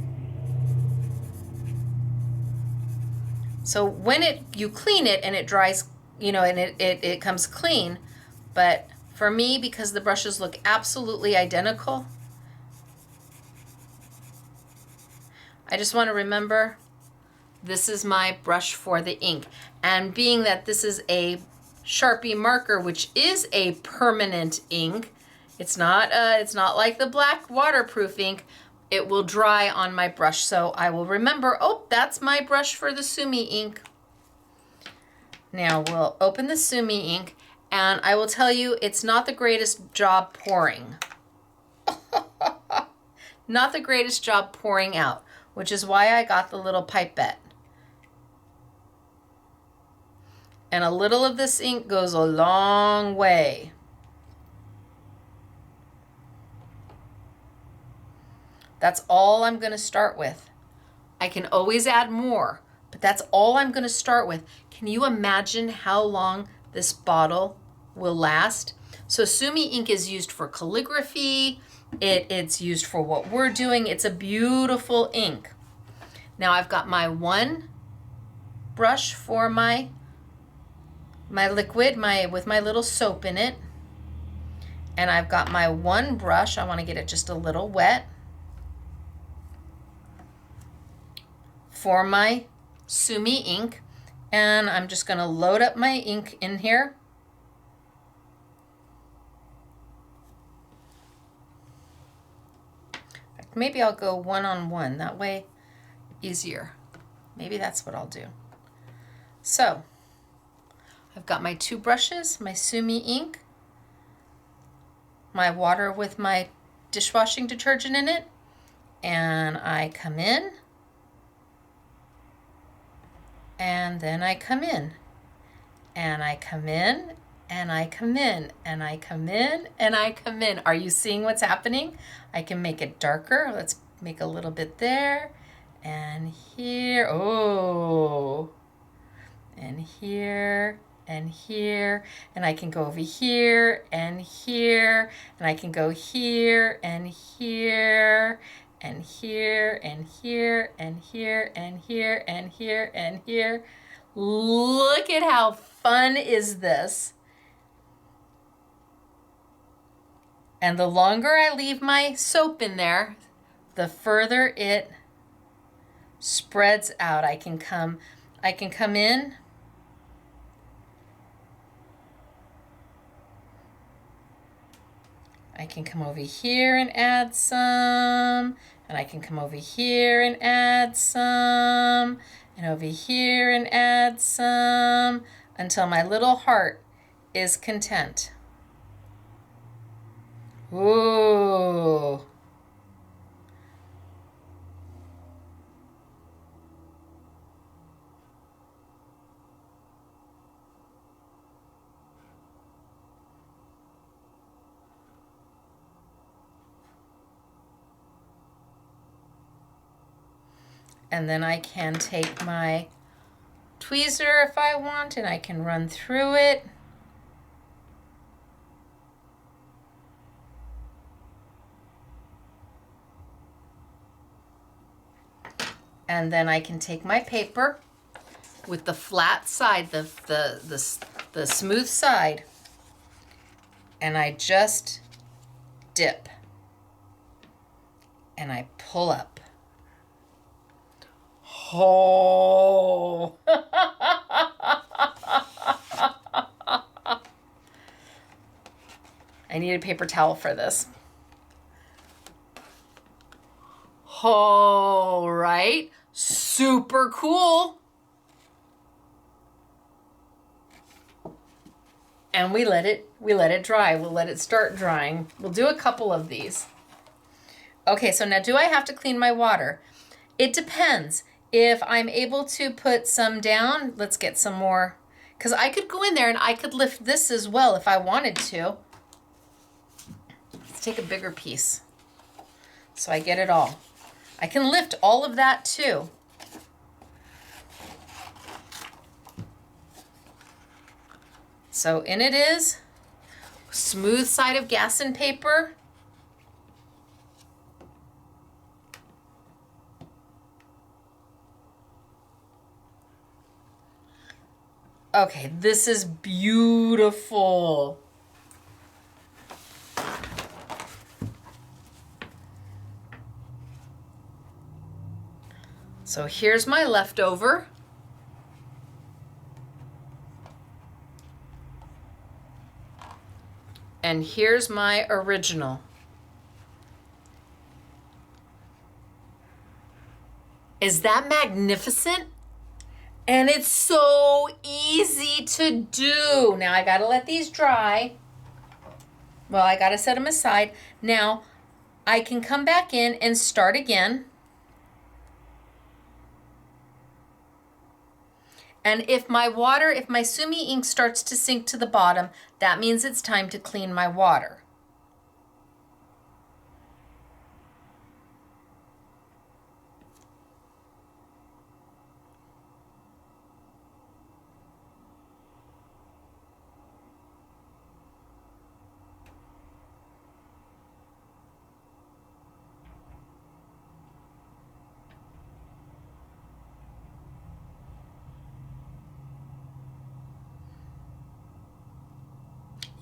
So when you clean it and it dries, you know, and it comes clean, but for me, because the brushes look absolutely identical, I just want to remember this is my brush for the ink. And being that this is a Sharpie marker, which is a permanent ink, it's not like the black waterproof ink. It will dry on my brush, so I will remember, oh, that's my brush for the Sumi ink. Now we'll open the Sumi ink, and I will tell you it's not the greatest job pouring. Not the greatest job pouring out, which is why I got the little pipette. And a little of this ink goes a long way. That's all I'm going to start with. I can always add more, but that's all I'm going to start with. Can you imagine how long this bottle will last? So Sumi ink is used for calligraphy, It's used for what we're doing. It's a beautiful ink. Now I've got my one brush for my liquid, with my little soap in it. And I've got my one brush. I want to get it just a little wet for my Sumi ink. And I'm just going to load up my ink in here. Maybe I'll go one-on-one. That way, easier. Maybe that's what I'll do. So, I've got my two brushes, my Sumi ink, my water with my dishwashing detergent in it, and I come in, and then I come in, and I come in, and I come in, and I come in, and I come in. Are you seeing what's happening? I can make it darker. Let's make a little bit there, and here, oh, and here, and here, and I can go over here, and here, and I can go here, and here, and here, and here, and here, and here, and here, and here. Look at how fun is this. And the longer I leave my soap in there, the further it spreads out. I can come in. I can come over here and add some, and I can come over here and add some, and over here and add some, until my little heart is content. Ooh. And then I can take my tweezer if I want, and I can run through it. And then I can take my paper with the flat side, the smooth side, and I just dip. And I pull up. Oh. I need a paper towel for this. All right, super cool. And we let it dry. We'll let it start drying. We'll do a couple of these. Okay, so now do I have to clean my water? It depends. If I'm able to put some down, let's get some more, because I could go in there and I could lift this as well if I wanted to. Let's take a bigger piece so I get it all. I can lift all of that too. So in it is smooth side of Gasen paper. Okay, this is beautiful. So here's my leftover. And here's my original. Is that magnificent? And it's so easy to do. Now I gotta let these dry. Well, I gotta set them aside. Now I can come back in and start again. And if my Sumi ink starts to sink to the bottom, that means it's time to clean my water.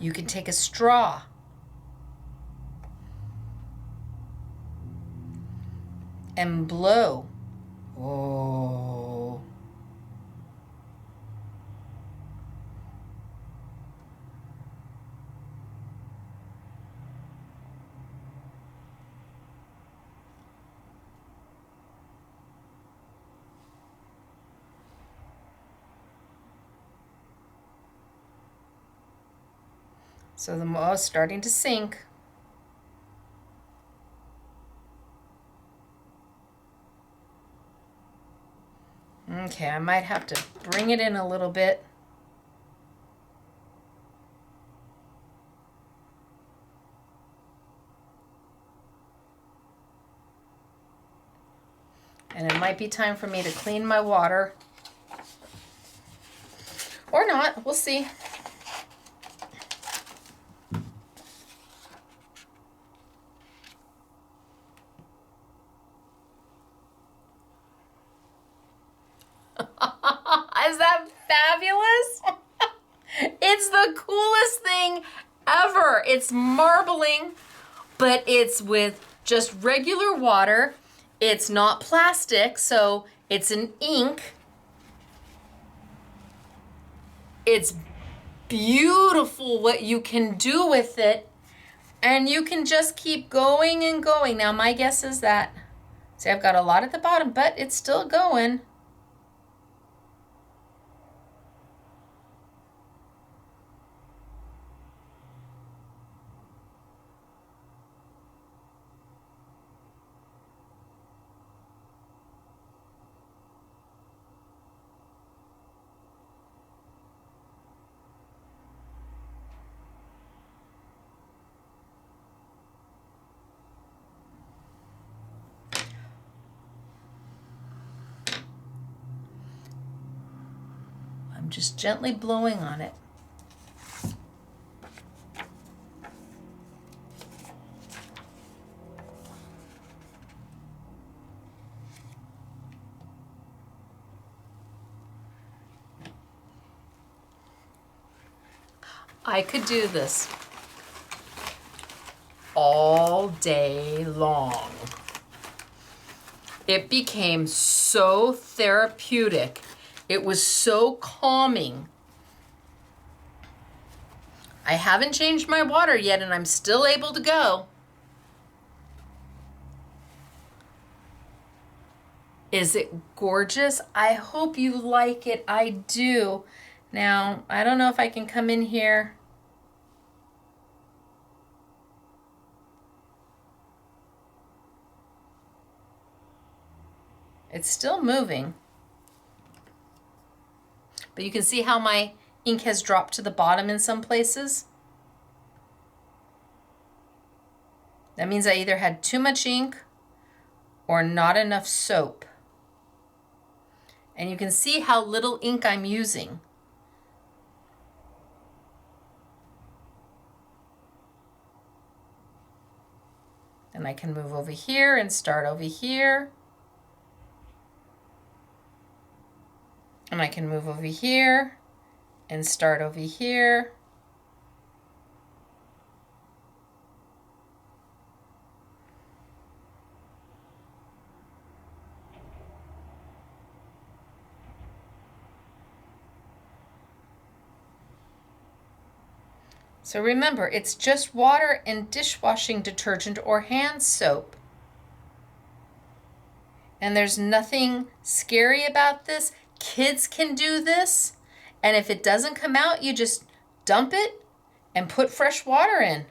You can take a straw and blow. Oh. So the mo is starting to sink. Okay, I might have to bring it in a little bit. And it might be time for me to clean my water. Or not, we'll see. Is that fabulous? It's the coolest thing ever. It's marbling, but it's with just regular water. It's not plastic, so it's an ink. It's beautiful what you can do with it, and you can just keep going and going. Now, my guess is that, see, I've got a lot at the bottom, but it's still going. I'm just gently blowing on it. I could do this all day long. It became so therapeutic. It was so calming. I haven't changed my water yet, and I'm still able to go. Is it gorgeous? I hope you like it. I do. Now, I don't know if I can come in here. It's still moving. But you can see how my ink has dropped to the bottom in some places. That means I either had too much ink or not enough soap. And you can see how little ink I'm using. And I can move over here and start over here. And I can move over here and start over here. So remember, it's just water and dishwashing detergent or hand soap. And there's nothing scary about this. Kids can do this. And if it doesn't come out, you just dump it and put fresh water in.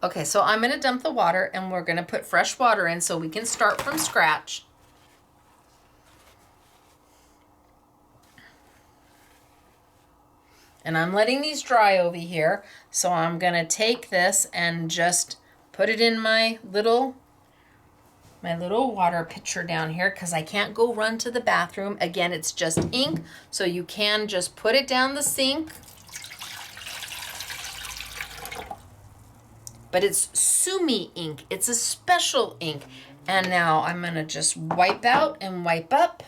Okay, so I'm going to dump the water and we're going to put fresh water in so we can start from scratch. And I'm letting these dry over here, so I'm going to take this and just put it in my little my little water pitcher down here because I can't go run to the bathroom. Again, it's just ink, so you can just put it down the sink. But it's Sumi ink. It's a special ink. And now I'm gonna just wipe out and wipe up.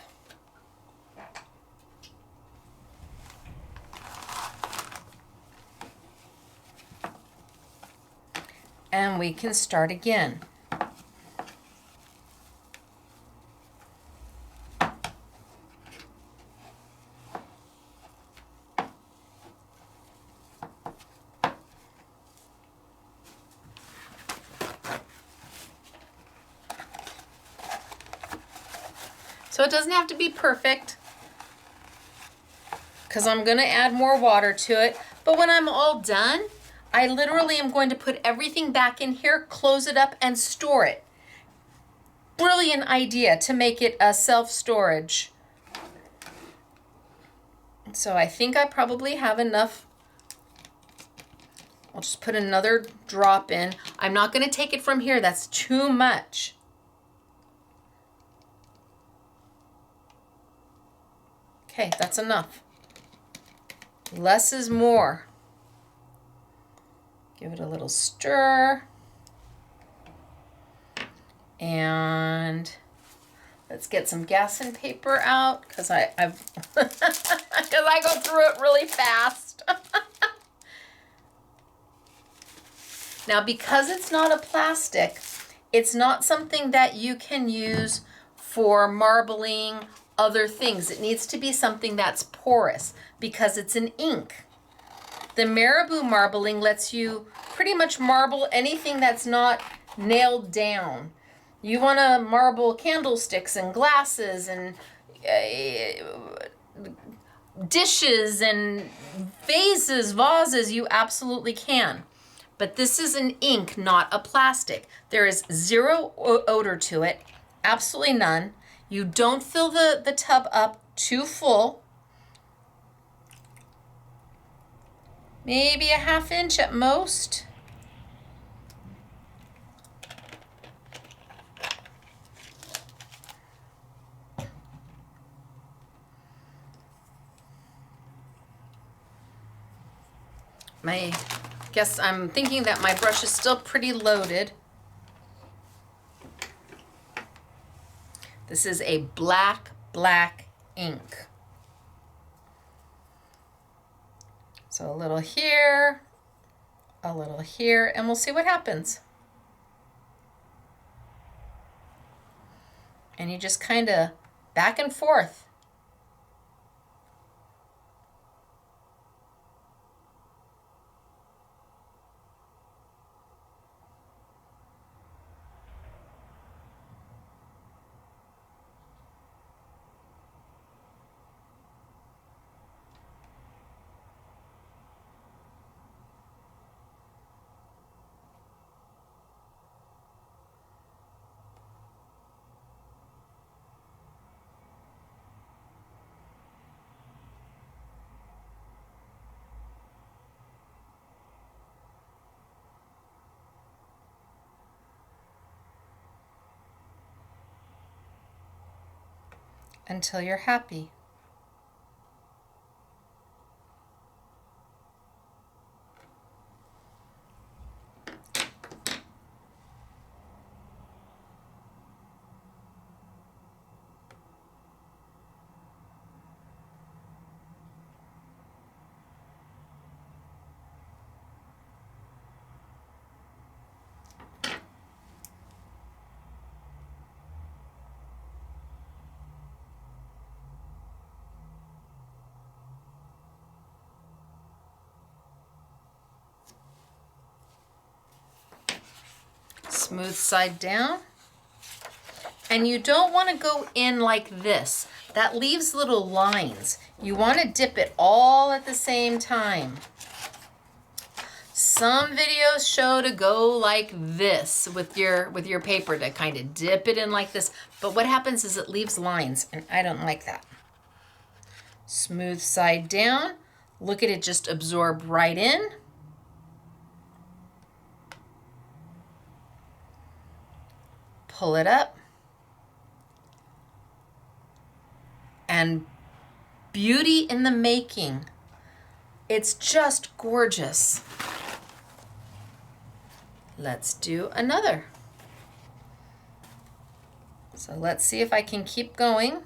And we can start again. So it doesn't have to be perfect because I'm going to add more water to it. But when I'm all done, I literally am going to put everything back in here, close it up, and store it. Brilliant idea to make it a self-storage. So I think I probably have enough. I'll just put another drop in. I'm not going to take it from here. That's too much. Okay, that's enough. Less is more. Give it a little stir. And let's get some Gasen paper out because I've because I go through it really fast. Now, because it's not a plastic, it's not something that you can use for marbling other things. It needs to be something that's porous because it's an ink. The Marabou marbling lets you pretty much marble anything that's not nailed down. You want to marble candlesticks and glasses and dishes and vases, you absolutely can. But this is an ink, not a plastic. There is zero odor to it, absolutely none. You don't fill the tub up too full. Maybe a ½ inch at most. I guess I'm thinking that my brush is still pretty loaded. This is a black ink. So a little here, and we'll see what happens. And you just kind of back and forth. Until you're happy. Smooth side down. And you don't want to go in like this. That leaves little lines. You want to dip it all at the same time. Some videos show to go like this with your paper, to kind of dip it in like this. But what happens is it leaves lines, and I don't like that. Smooth side down. Look at it just absorb right in. Pull it up. and beauty in the making. It's just gorgeous. Let's do another. So let's see if I can keep going.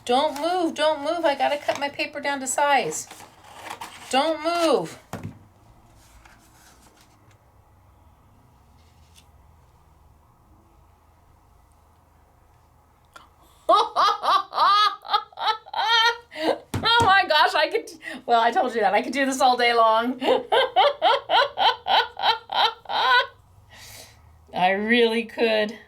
Don't move, don't move. I gotta cut my paper down to size. Don't move. Oh my gosh, well, I told you that. I could do this all day long. I really could.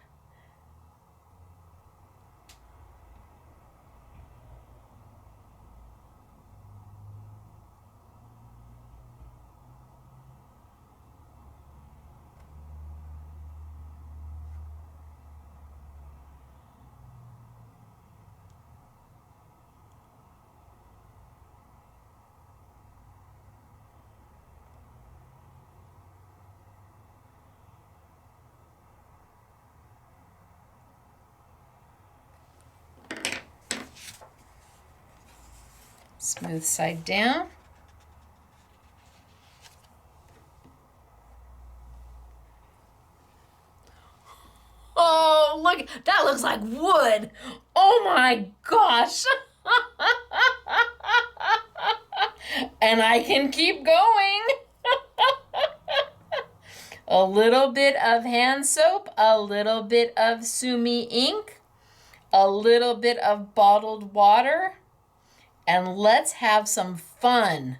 Smooth side down. Oh, look, that looks like wood. Oh my gosh. And I can keep going. A little bit of hand soap, a little bit of Sumi ink, a little bit of bottled water, and let's have some fun.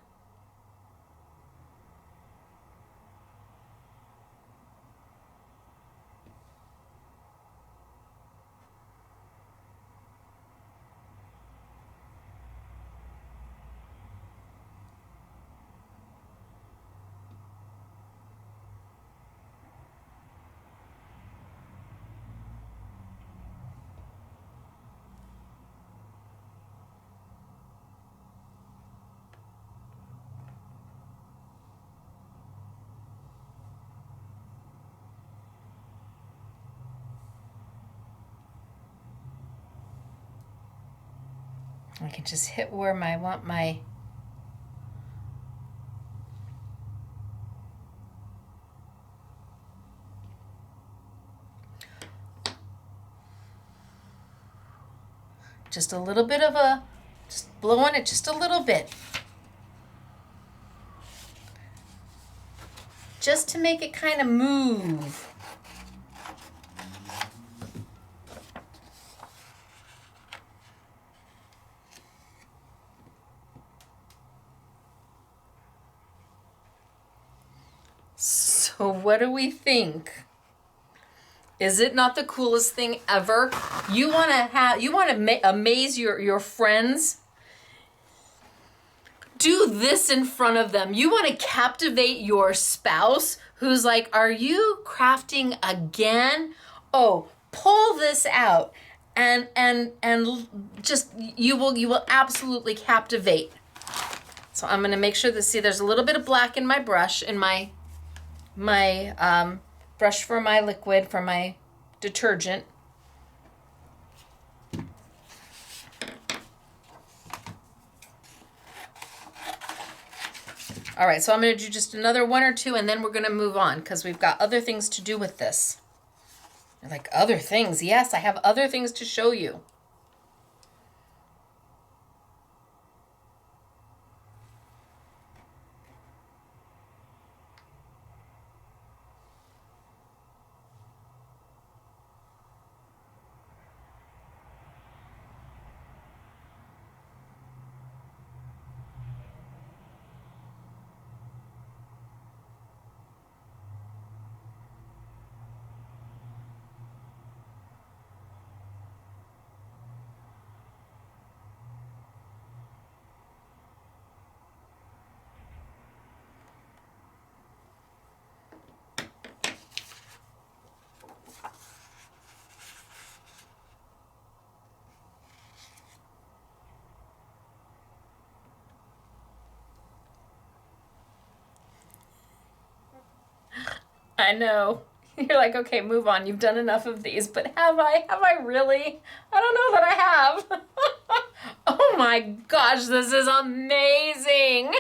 I can just hit where I want my just a little bit of just blow on it just a little bit. Just to make it kind of move. So what do we think? Is it not the coolest thing ever? You want to amaze your friends? Do this in front of them. You want to captivate your spouse who's like, "Are you crafting again?" Oh, pull this out and just you will absolutely captivate. So I'm going to make sure to see there's a little bit of black in my brush, in my brush for my liquid, for my detergent. All right, so I'm going to do just another one or two, and then we're going to move on because we've got other things to do with this. You're like, other things? Yes, I have other things to show you. I know. You're like, okay, move on. You've done enough of these, but have I? Have I really? I don't know that I have. Oh my gosh, this is amazing.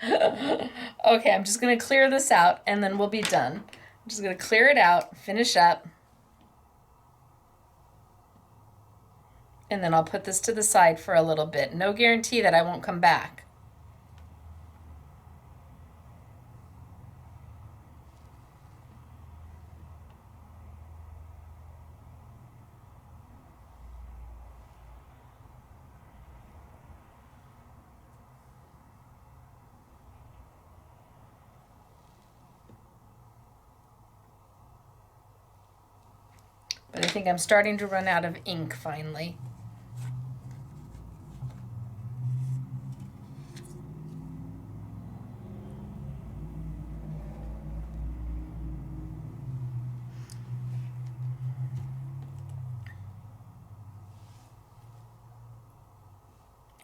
Okay, I'm just gonna clear this out and then we'll be done. I'm just gonna clear it out, finish up. And then I'll put this to the side for a little bit. No guarantee that I won't come back. But I think I'm starting to run out of ink finally.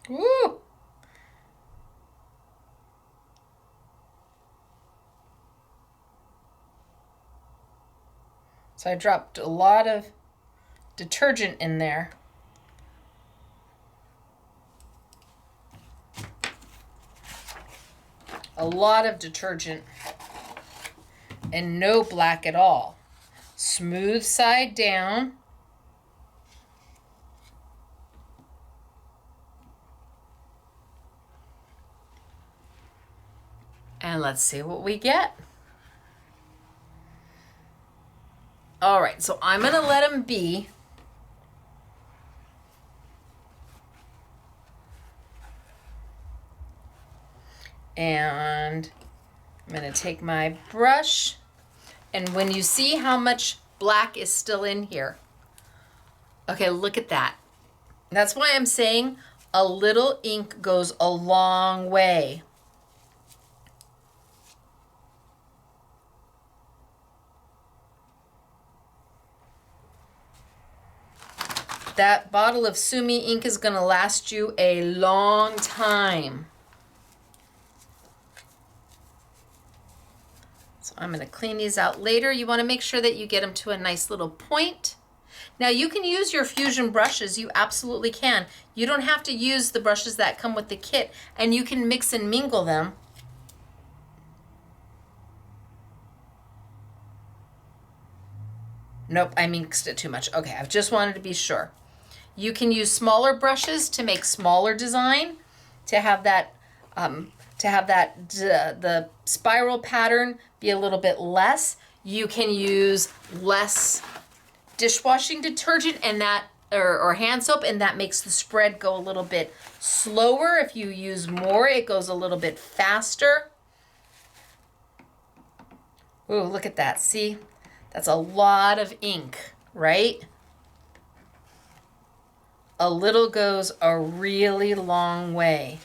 Woo! So I dropped a lot of detergent in there. A lot of detergent and no black at all. Smooth side down. And let's see what we get. All right, so I'm gonna let them be. And I'm gonna take my brush, and when you see how much black is still in here, okay, look at that. That's why I'm saying a little ink goes a long way. That bottle of Sumi ink is gonna last you a long time. So I'm gonna clean these out later. You wanna make sure that you get them to a nice little point. Now you can use your fusion brushes, you absolutely can. You don't have to use the brushes that come with the kit, and you can mix and mingle them. Nope, I mixed it too much. Okay, I just wanted to be sure. You can use smaller brushes to make smaller design, to have that the spiral pattern be a little bit less. You can use less dishwashing detergent and that, or hand soap, and that makes the spread go a little bit slower. If you use more, it goes a little bit faster. Ooh, look at that. See? That's a lot of ink, right? A little goes a really long way.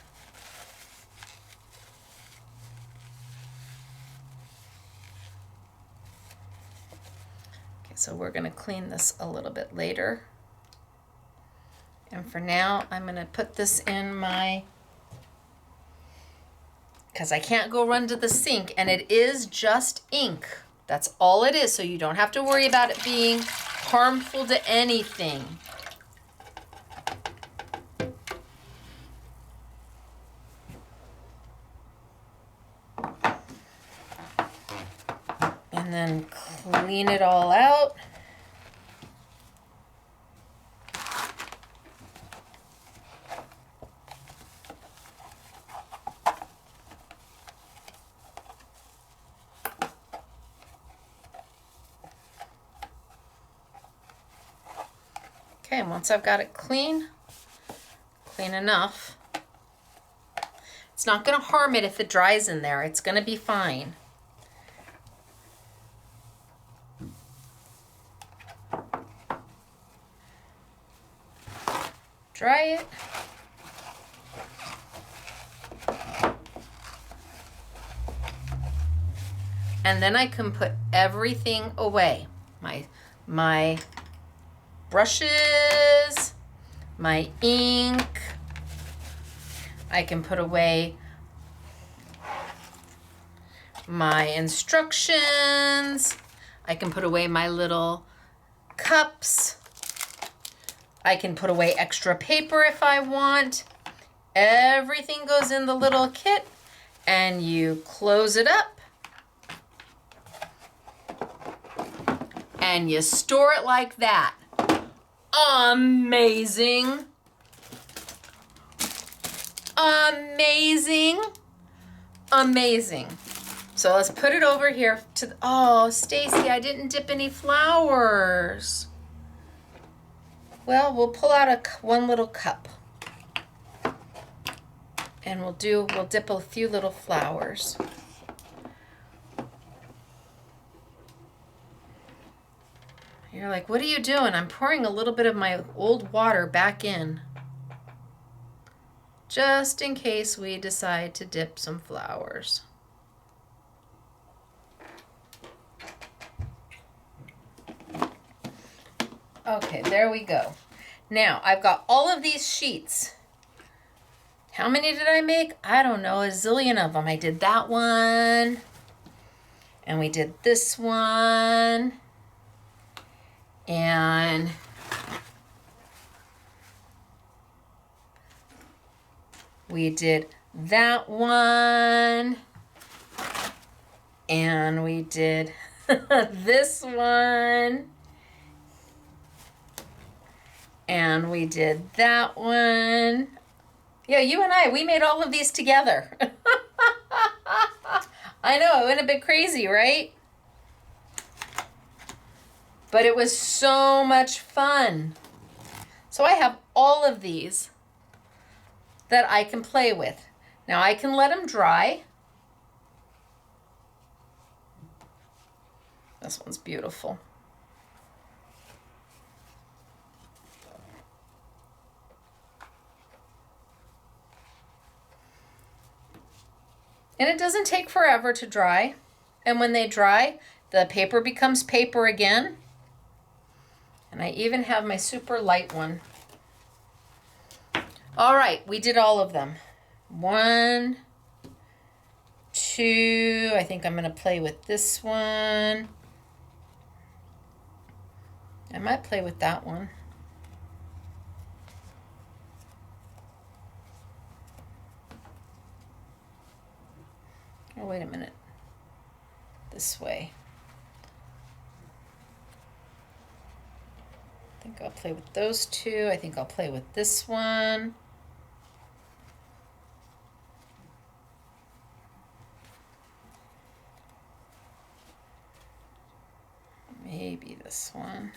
Okay, so we're going to clean this a little bit later. And for now, I'm going to put this in my, because I can't go run to the sink, and it is just ink. That's all it is, so you don't have to worry about it being harmful to anything. And then clean it all out. Okay, and once I've got it clean enough, it's not going to harm it if it dries in there. It's going to be fine. Dry it. And then I can put everything away. My brushes, my ink. I can put away my instructions. I can put away my little cups. I can put away extra paper if I want. Everything goes in the little kit, and you close it up and you store it like that. Amazing. Amazing. Amazing. So let's put it over here to, oh, Stacy, I didn't dip any flowers. Well, we'll pull out one little cup. And we'll dip a few little flowers. You're like, what are you doing? I'm pouring a little bit of my old water back in, just in case we decide to dip some flowers. Okay, there we go. Now, I've got all of these sheets. How many did I make? I don't know, a zillion of them. I did that one, and we did this one, and we did that one, and we did this one, and we did that one. Yeah, you and I, we made all of these together. I know, it went a bit crazy, right? But it was so much fun. So I have all of these that I can play with. Now I can let them dry. This one's beautiful. And it doesn't take forever to dry. And when they dry, the paper becomes paper again. And I even have my super light one. All right, we did all of them. 1, 2, I think I'm going to play with this one. I might play with that one. Oh, wait a minute. This way. I think I'll play with those two. I think I'll play with this one. Maybe this one.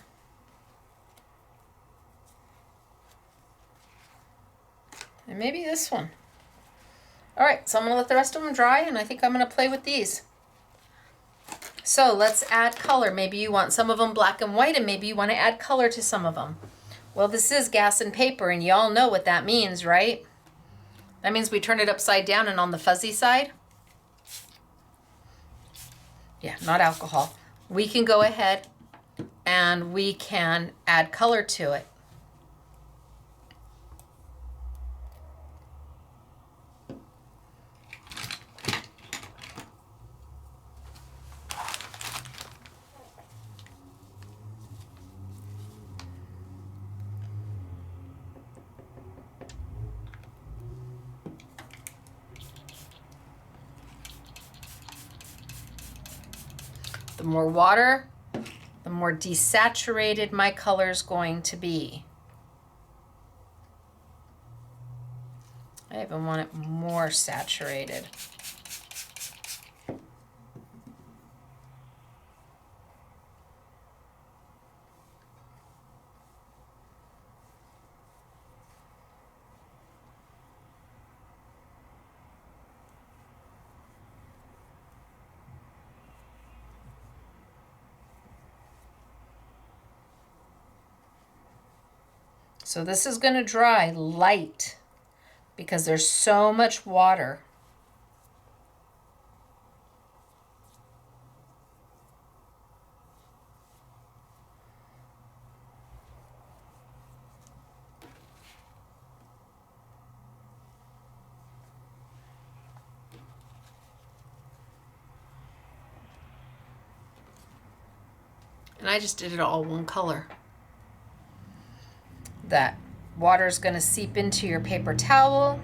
And maybe this one. All right, so I'm gonna let the rest of them dry, and I think I'm gonna play with these. So let's add color. Maybe you want some of them black and white, and maybe you want to add color to some of them. Well, this is Gasen paper, and y'all know what that means, right? That means we turn it upside down and on the fuzzy side. Yeah, not alcohol. We can go ahead and we can add color to it. The more water, the more desaturated my color is going to be. I even want it more saturated. So this is going to dry light because there's so much water. And I just did it all one color. That water is going to seep into your paper towel.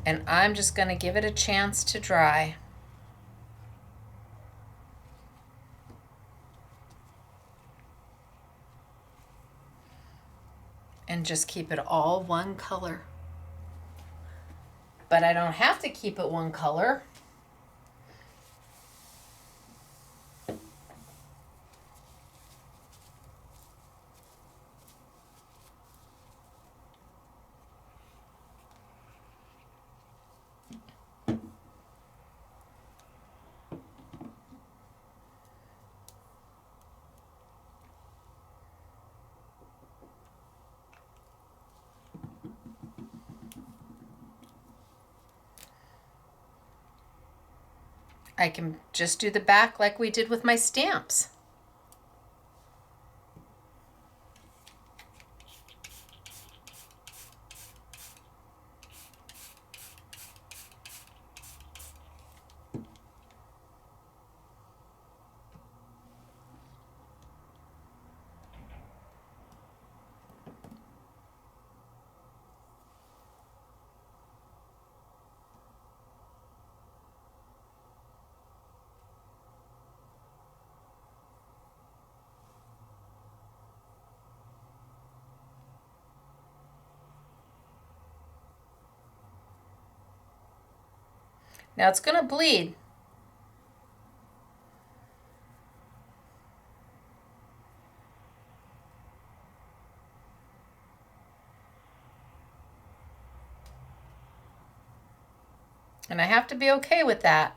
And I'm just going to give it a chance to dry. And just keep it all one color. But I don't have to keep it one color. I can just do the back like we did with my stamps. Now it's going to bleed. And I have to be okay with that.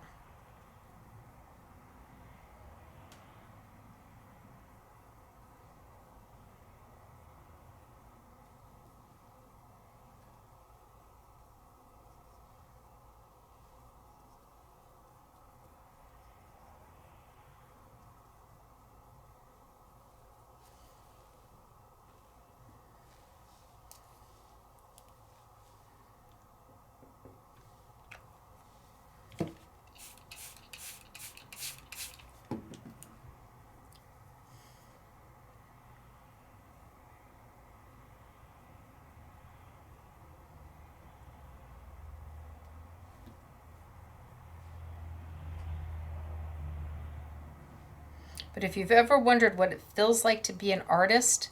But if you've ever wondered what it feels like to be an artist,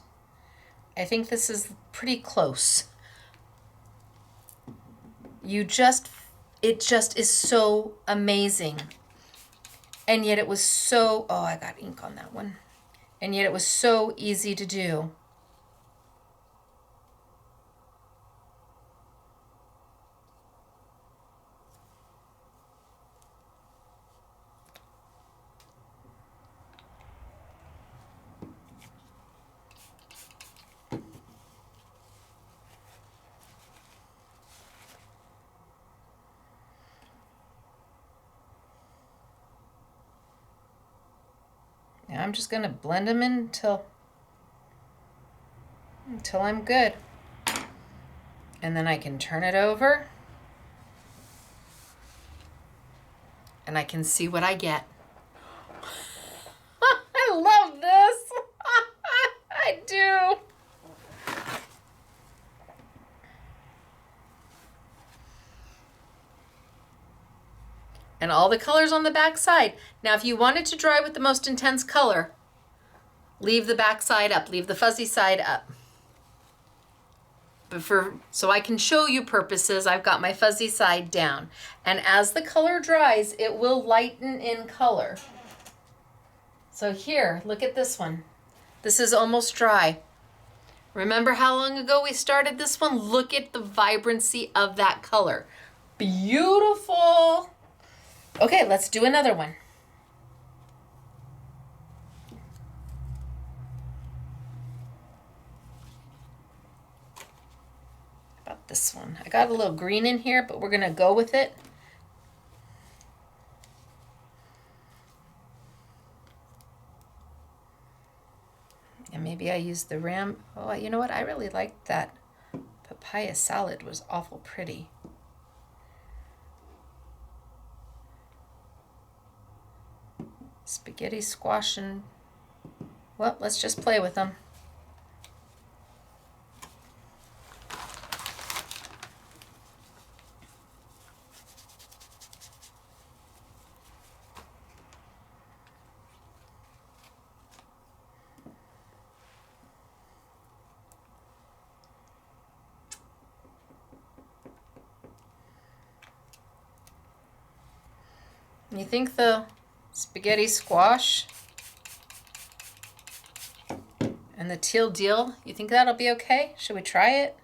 I think this is pretty close. It just is so amazing. And yet it was so, oh, I got ink on that one. And yet it was so easy to do. Now I'm just going to blend them in until I'm good. And then I can turn it over and I can see what I get. I love this. I do. And all the colors on the back side. Now, if you wanted to dry with the most intense color, leave the back side up, leave the fuzzy side up. But so I can show you purposes, I've got my fuzzy side down. And as the color dries, it will lighten in color. So here, look at this one. This is almost dry. Remember how long ago we started this one? Look at the vibrancy of that color. Beautiful. Okay, let's do another one. About this one. I got a little green in here, but we're going to go with it. And maybe I used the ram. Oh, you know what? I really liked that papaya salad. Was awful pretty. spaghetti squash and, well, let's just play with them. You think the spaghetti squash and the teal deal, you think that'll be okay? Should we try it?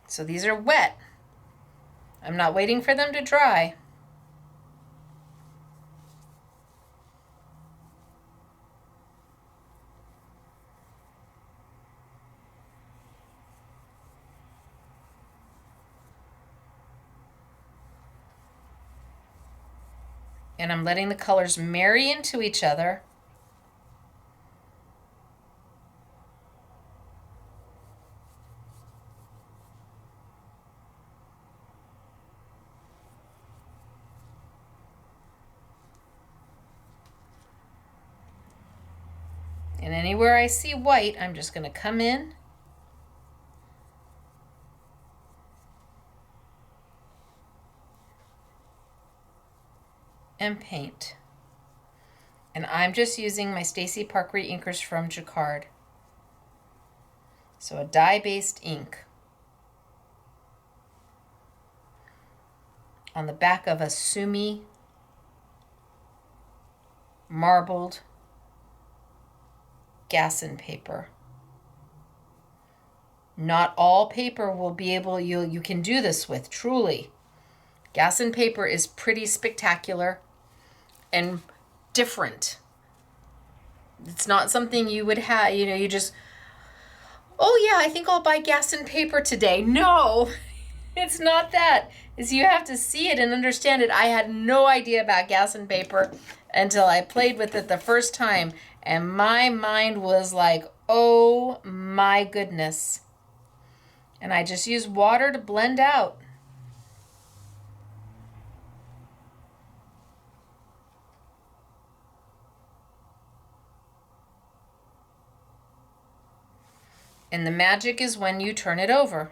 So these are wet. I'm not waiting for them to dry. And I'm letting the colors marry into each other. And anywhere I see white, I'm just going to come in and paint. And I'm just using my Stacy Park reinkers from Jacquard. So a dye-based ink on the back of a Sumi marbled Gasen paper. Not all paper will be able, you can do this with, truly. Gasen paper is pretty spectacular and different. It's not something you would have, you just, oh yeah, I think I'll buy Gasen paper today. No, it's not that. It's you have to see it and understand it. I had no idea about Gasen paper until I played with it the first time. And my mind was like, oh my goodness. And I just use water to blend out. And the magic is when you turn it over.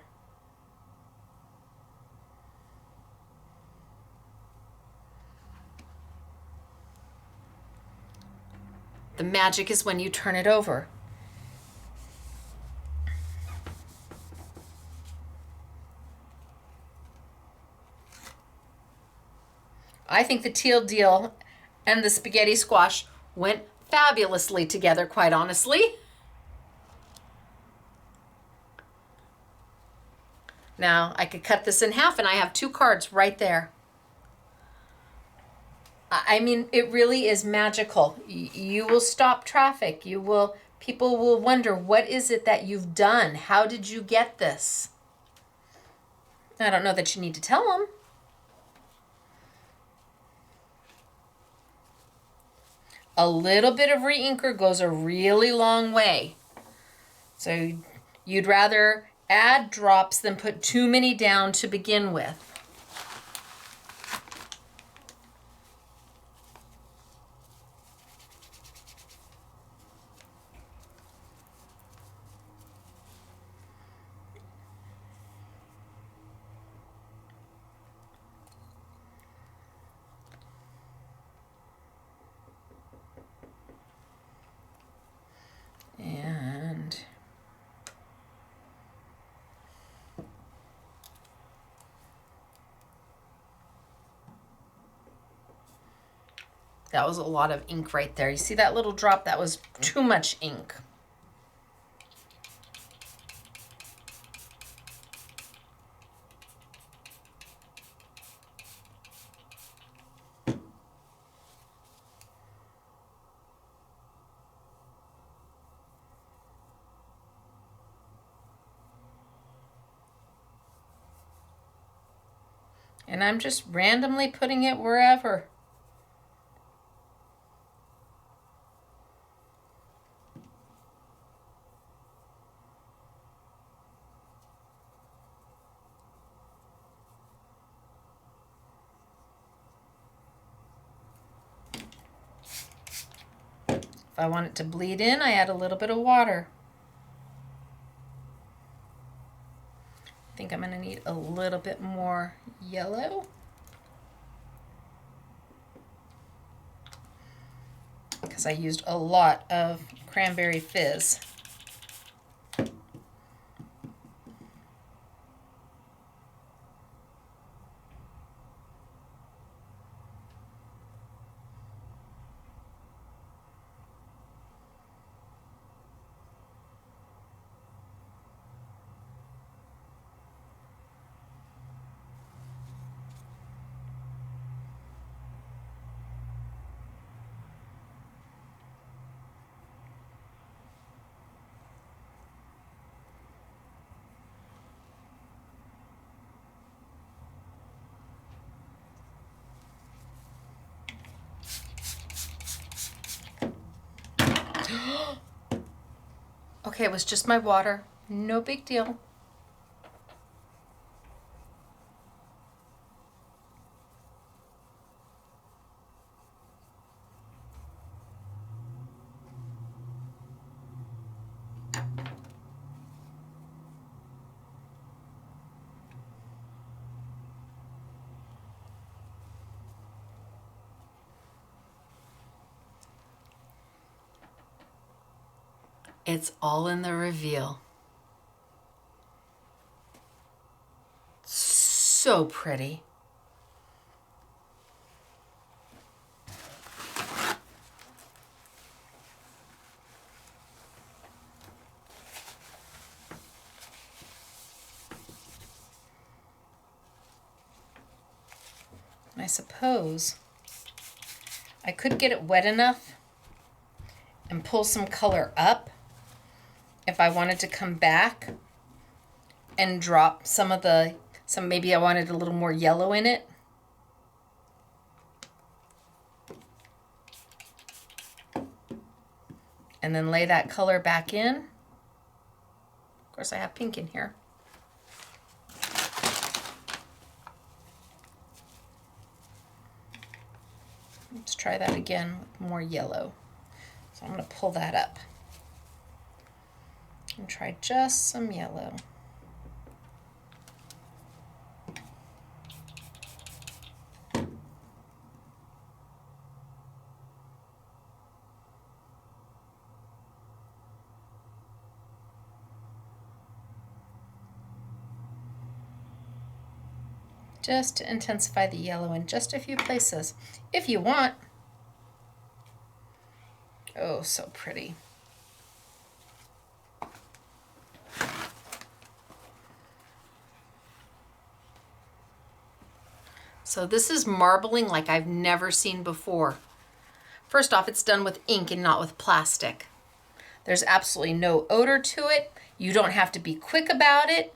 The magic is when you turn it over. I think the teal deal and the spaghetti squash went fabulously together, quite honestly. Now, I could cut this in half and I have 2 cards right there. I mean, it really is magical. You will stop traffic. People will wonder, what is it that you've done? How did you get this? I don't know that you need to tell them. A little bit of reinker goes a really long way. So you'd rather add drops than put too many down to begin with. And that was a lot of ink right there. You see that little drop? That was too much ink. And I'm just randomly putting it wherever. If I want it to bleed in, I add a little bit of water. I think I'm going to need a little bit more yellow. Because I used a lot of cranberry fizz. Okay, it was just my water. No big deal. It's all in the reveal. So pretty. I suppose I could get it wet enough and pull some color up if I wanted to come back and drop maybe I wanted a little more yellow in it. And then lay that color back in. Of course, I have pink in here. Let's try that again with more yellow. So I'm going to pull that up and try just some yellow. Just to intensify the yellow in just a few places, if you want. Oh, so pretty. So this is marbling like I've never seen before. First off, it's done with ink and not with plastic. There's absolutely no odor to it. You don't have to be quick about it.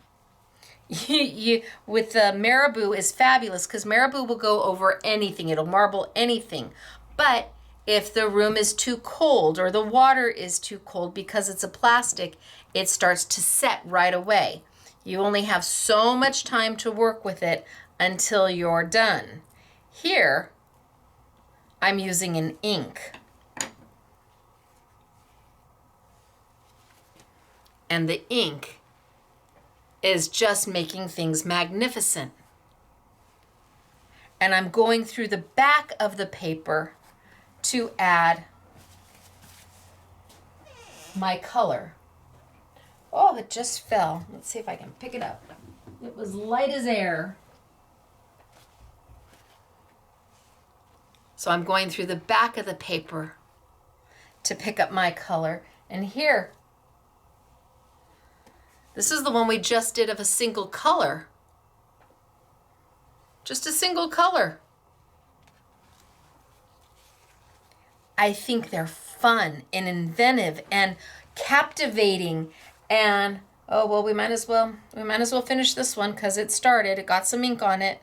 With the marabou is fabulous because marabou will go over anything. It'll marble anything. But if the room is too cold or the water is too cold because it's a plastic, it starts to set right away. You only have so much time to work with it until you're done. Here, I'm using an ink. And the ink is just making things magnificent. And I'm going through the back of the paper to add my color. Oh, it just fell. Let's see if I can pick it up. It was light as air. So I'm going through the back of the paper to pick up my color. And here, this is the one we just did of a single color. Just a single color. I think they're fun and inventive and captivating and oh well, we might as well finish this one because it started. It got some ink on it.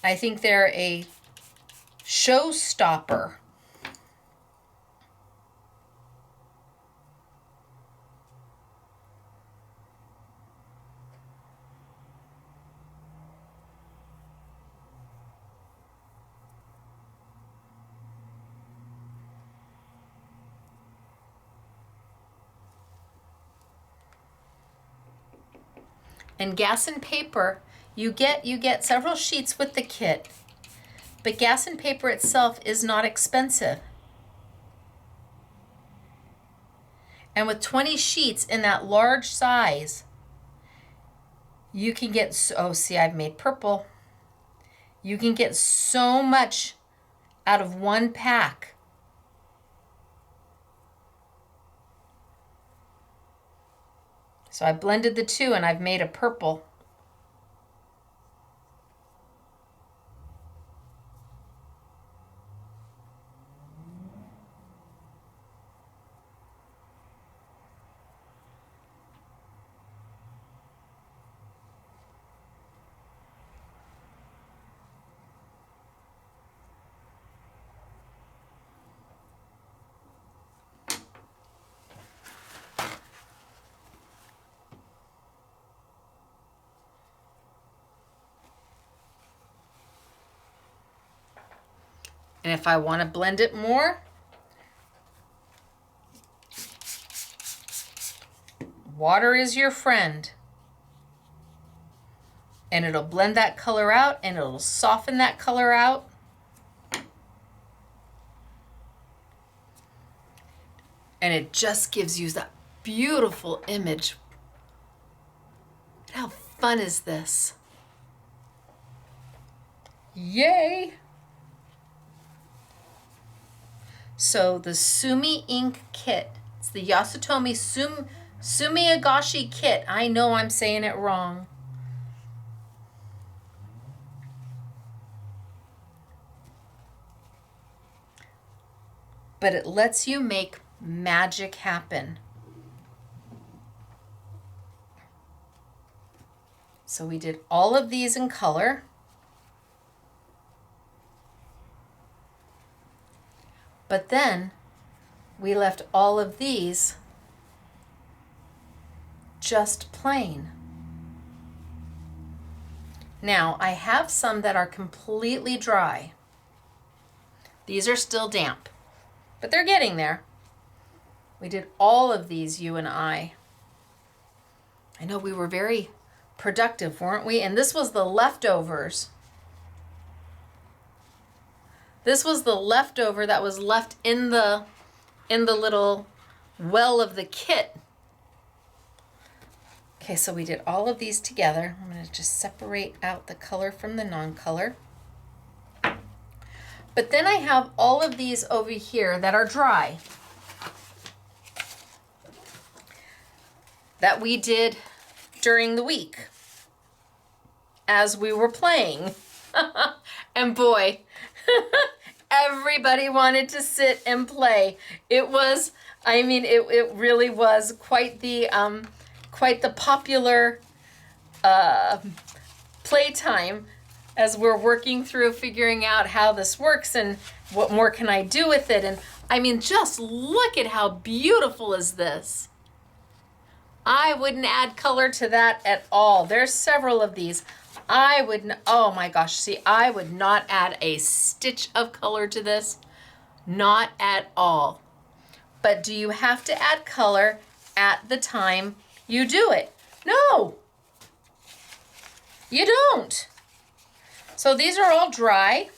I think they're a showstopper. And Gasen paper, you get several sheets with the kit, but Gasen paper itself is not expensive. And with 20 sheets in that large size, you can get, oh, see, I've made purple. You can get so much out of one pack. So I blended the two and I've made a purple. And if I want to blend it more, water is your friend. And it'll blend that color out and it'll soften that color out. And it just gives you that beautiful image. How fun is this? Yay! So the Sumi Ink Kit, it's the Yasutomo suminagashi kit. I know I'm saying it wrong. But it lets you make magic happen. So we did all of these in color. But then we left all of these just plain. Now I have some that are completely dry. These are still damp, but they're getting there. We did all of these, you and I. I know we were very productive, weren't we? And this was the leftovers. This was the leftover that was left in the little well of the kit. Okay, so we did all of these together. I'm going to just separate out the color from the non-color. But then I have all of these over here that are dry, that we did during the week as we were playing. And boy, everybody wanted to sit and play. It was, I mean, it really was quite the popular playtime as we're working through figuring out how this works and what more can I do with it. And I mean, just look at how beautiful is this. I wouldn't add color to that at all. There's several of these. I would, oh my gosh, see, I would not add a stitch of color to this. Not at all. But do you have to add color at the time you do it? No, you don't. So these are all dry.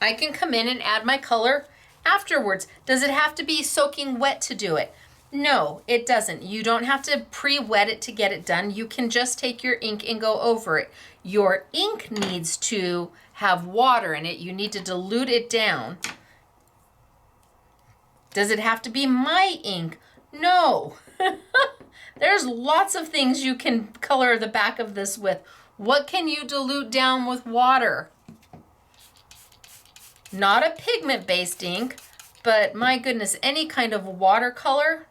I can come in and add my color afterwards. Does it have to be soaking wet to do it? No, it doesn't. You don't have to pre-wet it to get it done. You can just take your ink and go over it. Your ink needs to have water in it. You need to dilute it down. Does it have to be my ink? No. There's lots of things you can color the back of this with. What can you dilute down with water? Not a pigment-based ink, but my goodness, any kind of watercolor.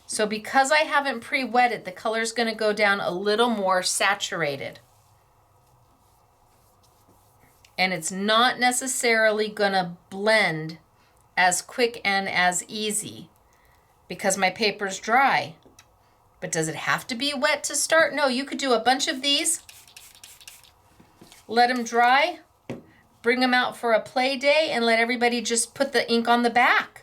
So because I haven't pre-wetted, the color's going to go down a little more saturated. and it's not necessarily gonna blend as quick and as easy because my paper's dry. But does it have to be wet to start? No, you could do a bunch of these, let them dry, bring them out for a play day, and let everybody just put the ink on the back.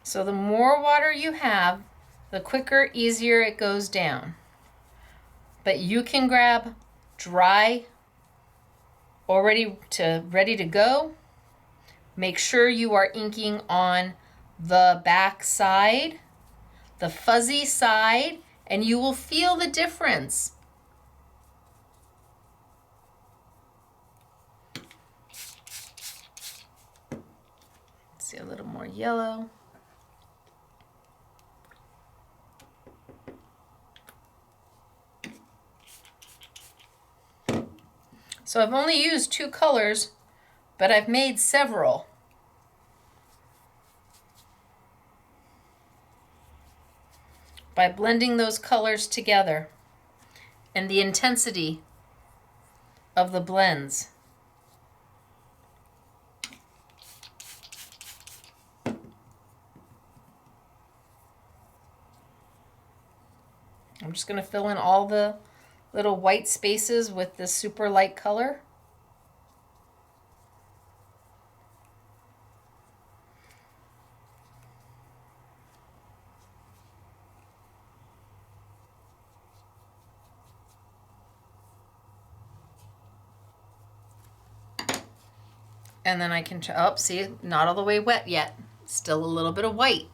So the more water you have, the quicker, easier it goes down. But you can grab dry, ready to go. Make sure you are inking on the back side, the fuzzy side, and you will feel the difference. Let's see, a little more yellow. So I've only used 2 colors, but I've made several. By blending those colors together and the intensity of the blends. I'm just going to fill in all the little white spaces with this super light color. And then I can, oh, see, not all the way wet yet. Still a little bit of white.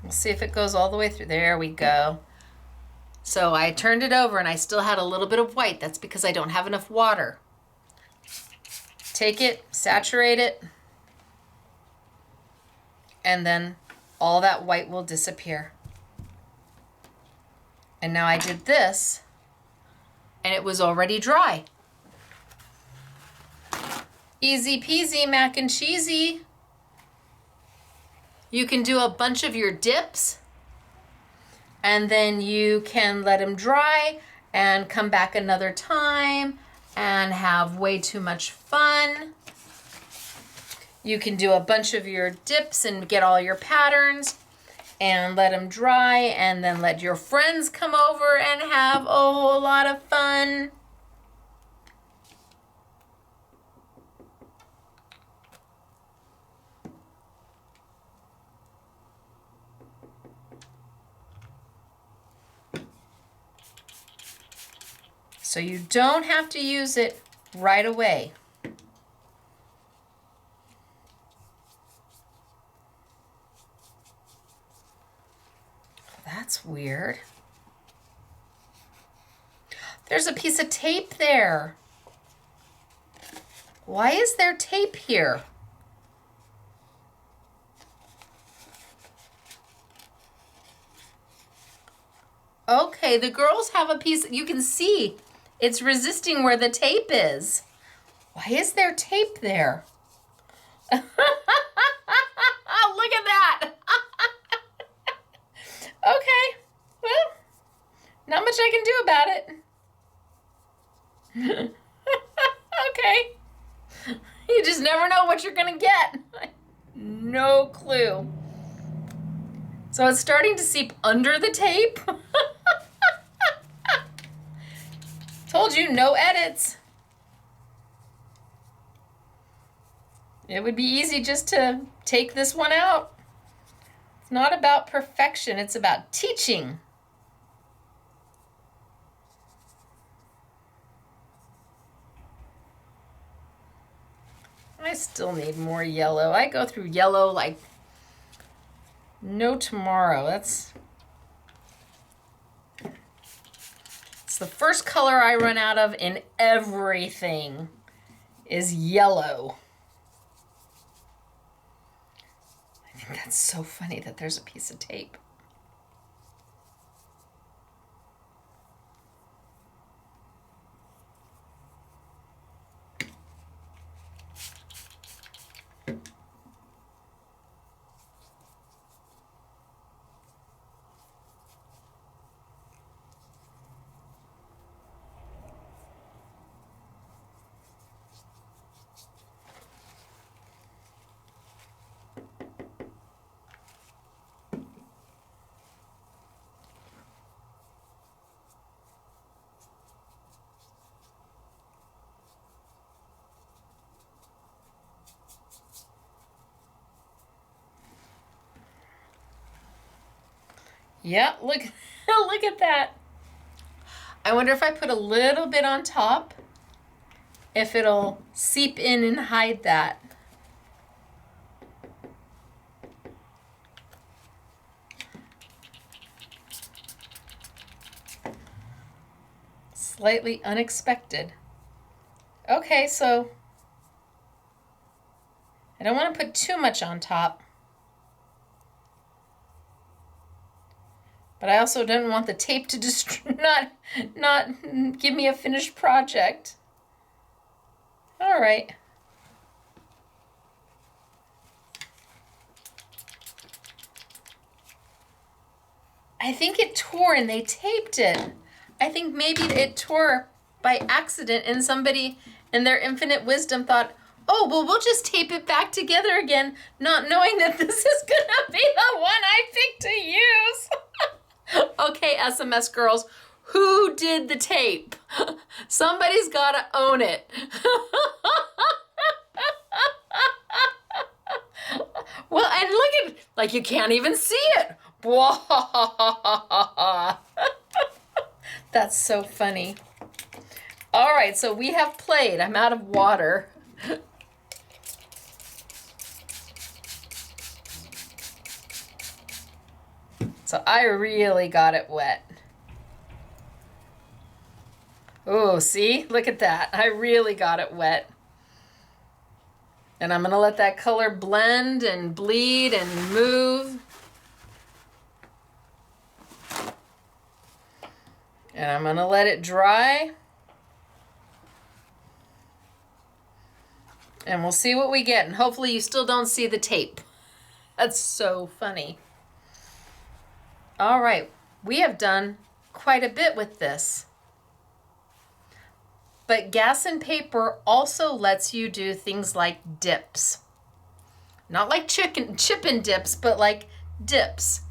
We'll see if it goes all the way through. There we go. So I turned it over and I still had a little bit of white. That's because I don't have enough water. Take it, saturate it, and then all that white will disappear. And now I did this, and it was already dry. Easy peasy, mac and cheesy. You can do a bunch of your dips, and then you can let them dry and come back another time and have way too much fun. You can do a bunch of your dips and get all your patterns and let them dry, and then let your friends come over and have a whole lot of fun. So you don't have to use it right away. That's weird. There's a piece of tape there. Why is there tape here? Okay, the girls have a piece, you can see it's resisting where the tape is. Why is there tape there? Look at that. Okay, well, not much I can do about it. Okay. You just never know what you're gonna get. No clue. So it's starting to seep under the tape. Told you, no edits. It would be easy just to take this one out. It's not about perfection, it's about teaching. I still need more yellow. I go through yellow like no tomorrow. It's the first color I run out of in everything is yellow. think that's so funny that there's a piece of tape. Yeah, look, look at that. I wonder if I put a little bit on top, if it'll seep in and hide that. Slightly unexpected. Okay, so I don't want to put too much on top. But I also didn't want the tape to not give me a finished project. All right. I think it tore and they taped it. I think maybe it tore by accident and somebody in their infinite wisdom thought, oh, well, we'll just tape it back together again, not knowing that this is gonna be the one I picked to use. Okay, SMS girls, who did the tape? Somebody's gotta own it. Well, and look at, like, you can't even see it. That's so funny. All right, so we have played. I'm out of water. So I really got it wet. Oh, see? Look at that. I really got it wet. And I'm gonna let that color blend and bleed and move. And I'm gonna let it dry. And we'll see what we get. And hopefully you still don't see the tape. That's so funny. All right, we have done quite a bit with this. But Gasen paper also lets you do things like dips. Not like chip and dips, but like dips.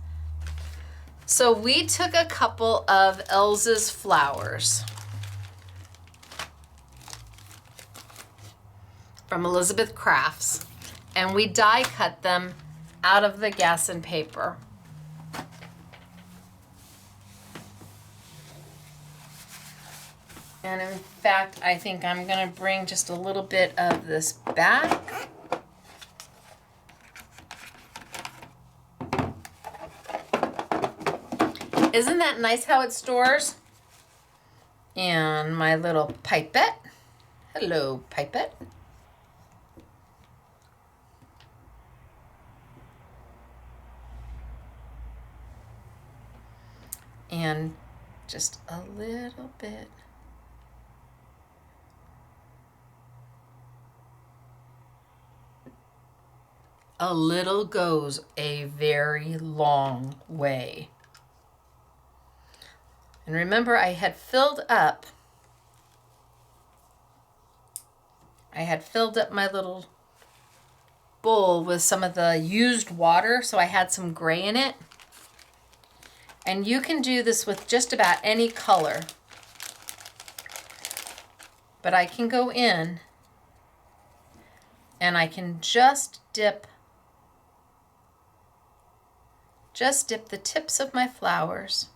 So we took a couple of Elsa's flowers from Elizabeth Crafts, and we die cut them out of the Gasen paper. And in fact, I think I'm gonna bring just a little bit of this back. Isn't that nice how it stores? And my little pipette. Hello, pipette. And just a little bit. A little goes a very long way. And remember, I had filled up my little bowl with some of the used water, so I had some gray in it. And you can do this with just about any color. But I can go in and I can just dip the tips of my flowers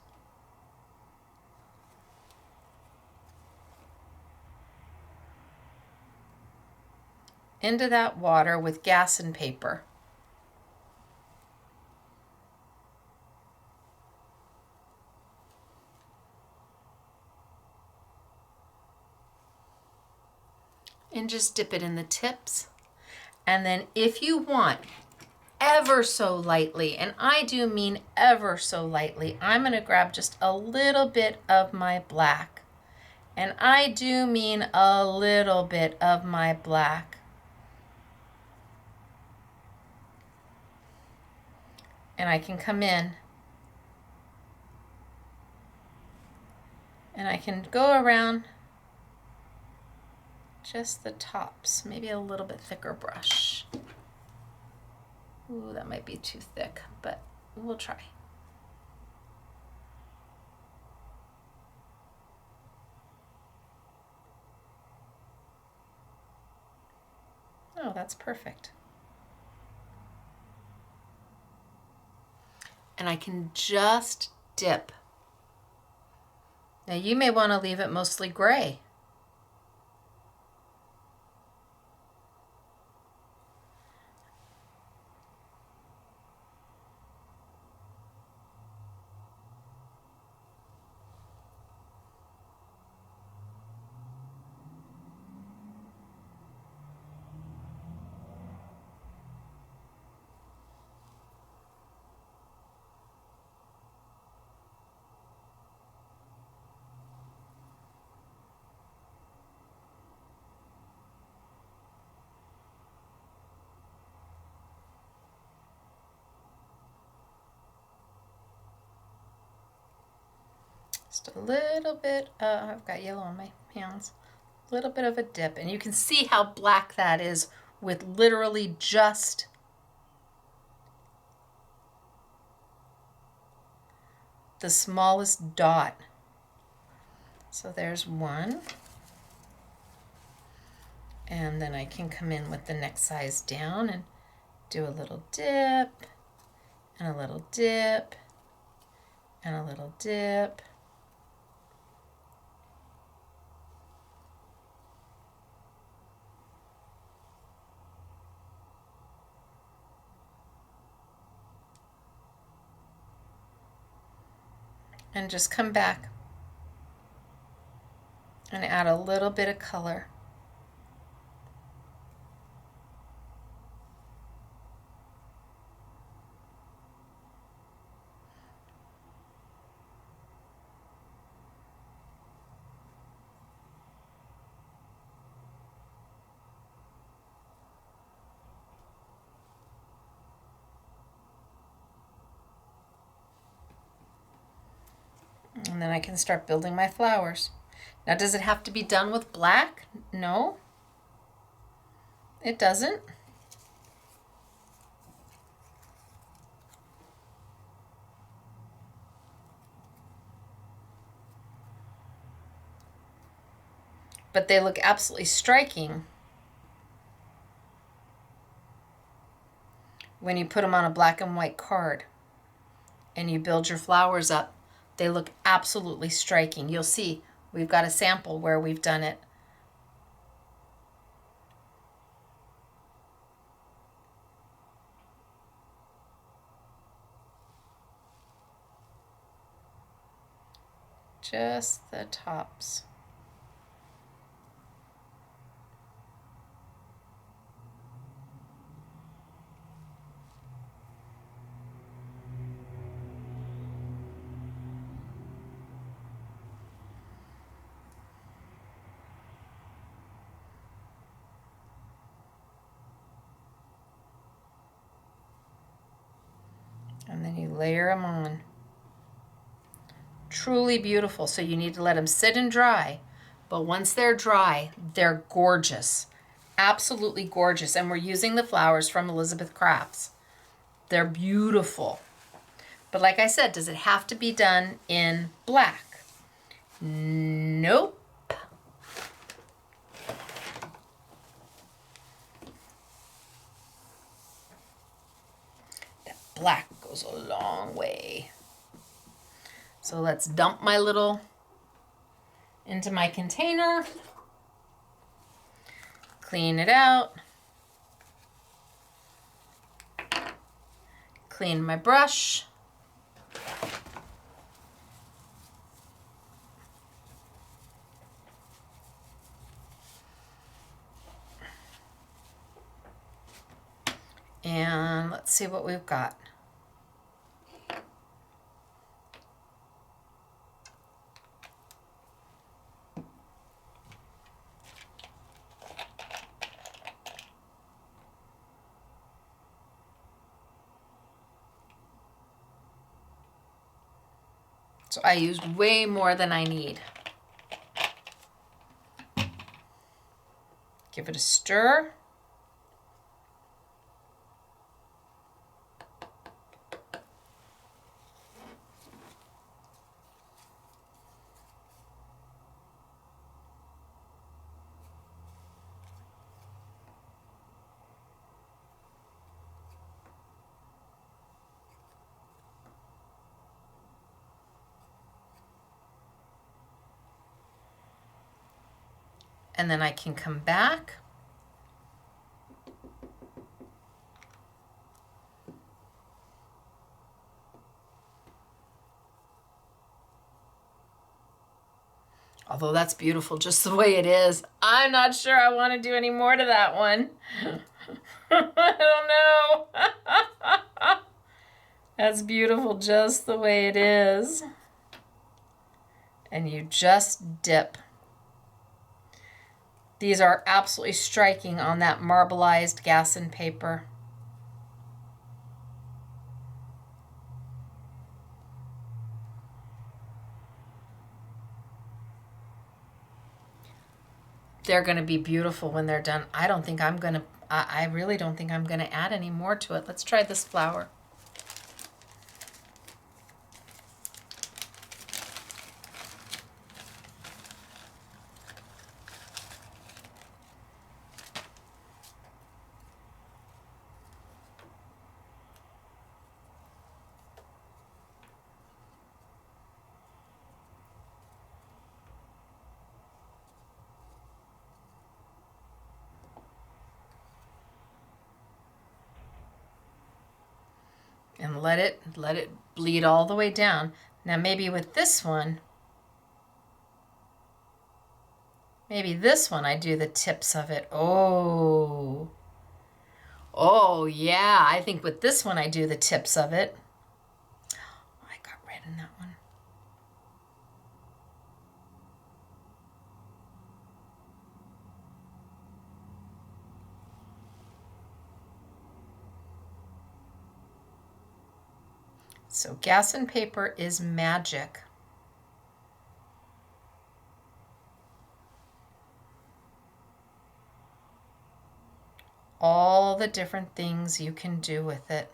into that water with Gasen paper. And just dip it in the tips. And then if you want, ever so lightly, and I do mean ever so lightly, I'm going to grab just a little bit of my black. And I do mean a little bit of my black. And I can come in and I can go around just the tops, maybe a little bit thicker brush. Ooh, that might be too thick, but we'll try. Oh, that's perfect. And I can just dip. Now you may want to leave it mostly gray. Just a little bit, I've got yellow on my hands, a little bit of a dip. And you can see how black that is with literally just the smallest dot. So there's one. And then I can come in with the next size down and do a little dip, and a little dip, and a little dip. And just come back and add a little bit of color. And then I can start building my flowers. Now, does it have to be done with black? No, it doesn't. But they look absolutely striking when you put them on a black and white card and you build your flowers up. They look absolutely striking. You'll see we've got a sample where we've done it. Just the tops. And then you layer them on. Truly beautiful. So you need to let them sit and dry. But once they're dry, they're gorgeous. Absolutely gorgeous. And we're using the flowers from Elizabeth Crafts. They're beautiful. But like I said, does it have to be done in black? Nope. That black goes a long way. So let's dump my little into my container, clean it out, clean my brush, and let's let's see what we've got. So I used way more than I need. Give it a stir. And then I can come back. Although that's beautiful just the way it is. I'm not sure I want to do any more to that one. I don't know. That's beautiful just the way it is. And you just dip. These are absolutely striking on that marbleized Gasen paper. They're going to be beautiful when they're done. I really don't think I'm going to add any more to it. Let's try this flower. And let it bleed all the way down. Now maybe with this one, I do the tips of it. Oh yeah, I think with this one I do the tips of it. Oh, I got red in that one. So Gasen paper is magic. All the different things you can do with it.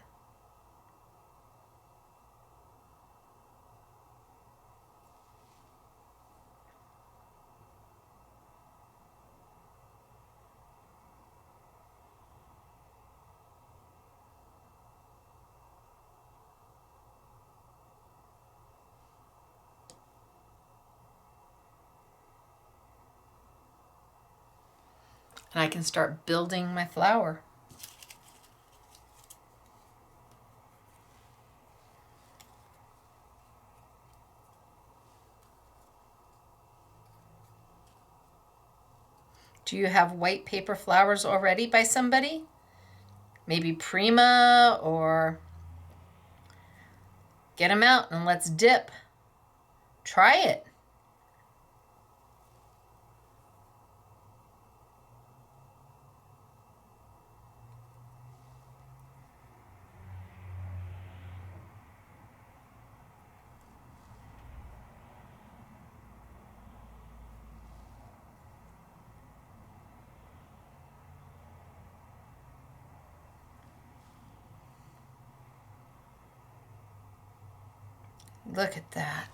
And I can start building my flower. Do you have white paper flowers already by somebody? Maybe Prima, or get them out and let's dip. Try it. Look at that.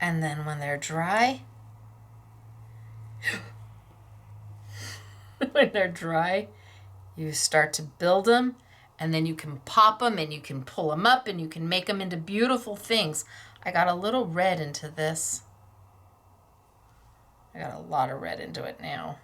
And then when they're dry, you start to build them, and then you can pop them and you can pull them up and you can make them into beautiful things. I got a little red into this. I got a lot of red into it now.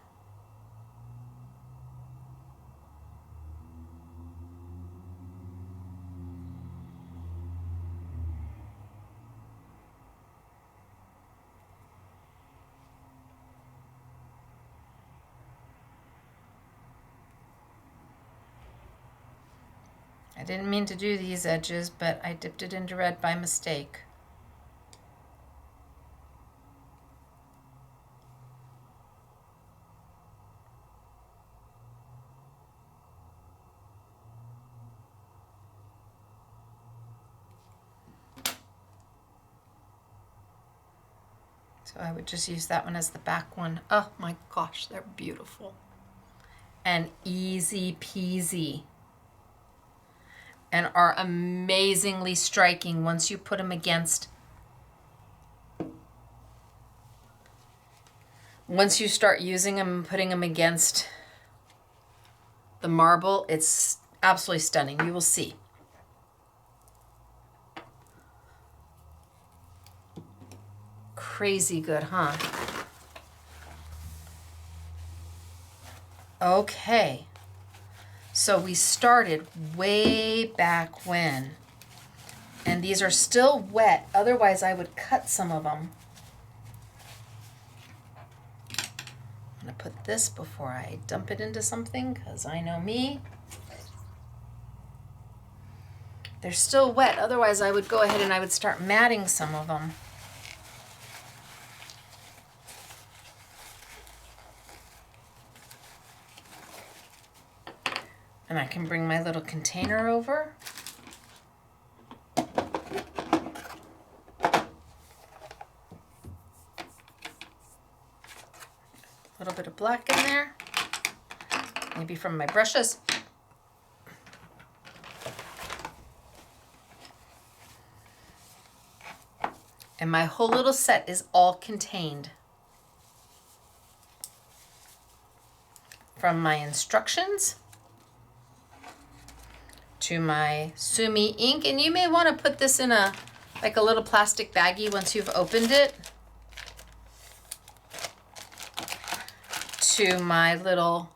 I didn't mean to do these edges, but I dipped it into red by mistake. So I would just use that one as the back one. Oh my gosh, they're beautiful. And easy peasy. And are amazingly striking once you put them against. Once you start using them and putting them against the marble, it's absolutely stunning. You will see. Crazy good, huh? Okay. So we started way back when. And these are still wet. Otherwise, I would cut some of them. I'm going to put this before I dump it into something, because I know me. They're still wet. Otherwise, I would go ahead and I would start matting some of them. And I can bring my little container over. A little bit of black in there. Maybe from my brushes. And my whole little set is all contained. From my instructions to my Sumi ink, and you may want to put this in a little plastic baggie once you've opened it, to my little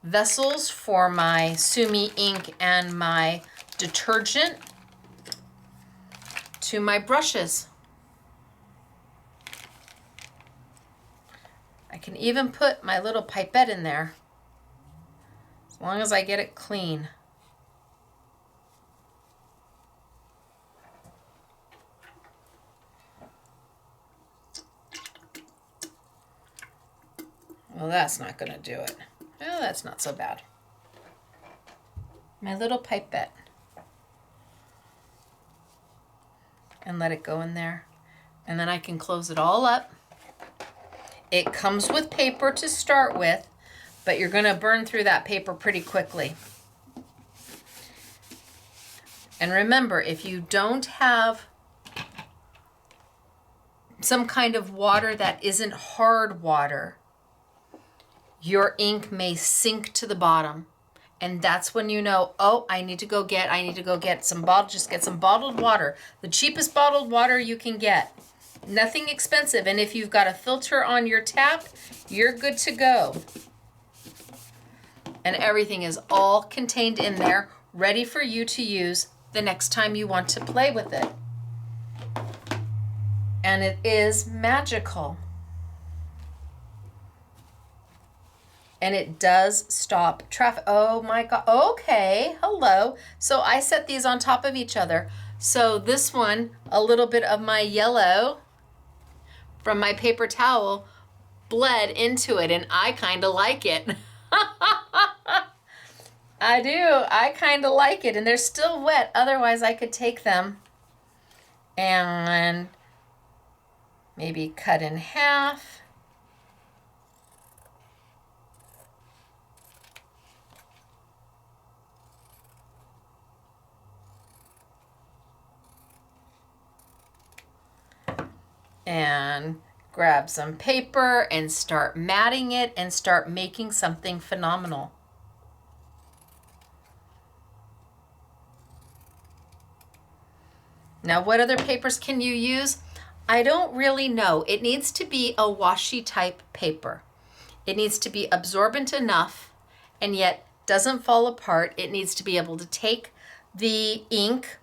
vessels for my Sumi ink and my detergent, to my brushes. I can even put my little pipette in there as long as I get it clean. Well, that's not going to do it. Well, that's not so bad. My little pipette. And let it go in there. And then I can close it all up. It comes with paper to start with, but you're going to burn through that paper pretty quickly. And remember, if you don't have some kind of water that isn't hard water, your ink may sink to the bottom. And that's when you know, oh, I need to go get some bottled water. The cheapest bottled water you can get. Nothing expensive. And if you've got a filter on your tap, you're good to go. And everything is all contained in there, ready for you to use the next time you want to play with it. And it is magical. And it does stop traffic. Oh my God. Okay, hello. So I set these on top of each other. So this one, a little bit of my yellow from my paper towel bled into it, and I kind of like it. I do. I kind of like it, and they're still wet. Otherwise, I could take them and maybe cut in half. And grab some paper and start matting it and start making something phenomenal. Now, what other papers can you use? I don't really know. It needs to be a washi type paper. It needs to be absorbent enough and yet doesn't fall apart. It needs to be able to take the ink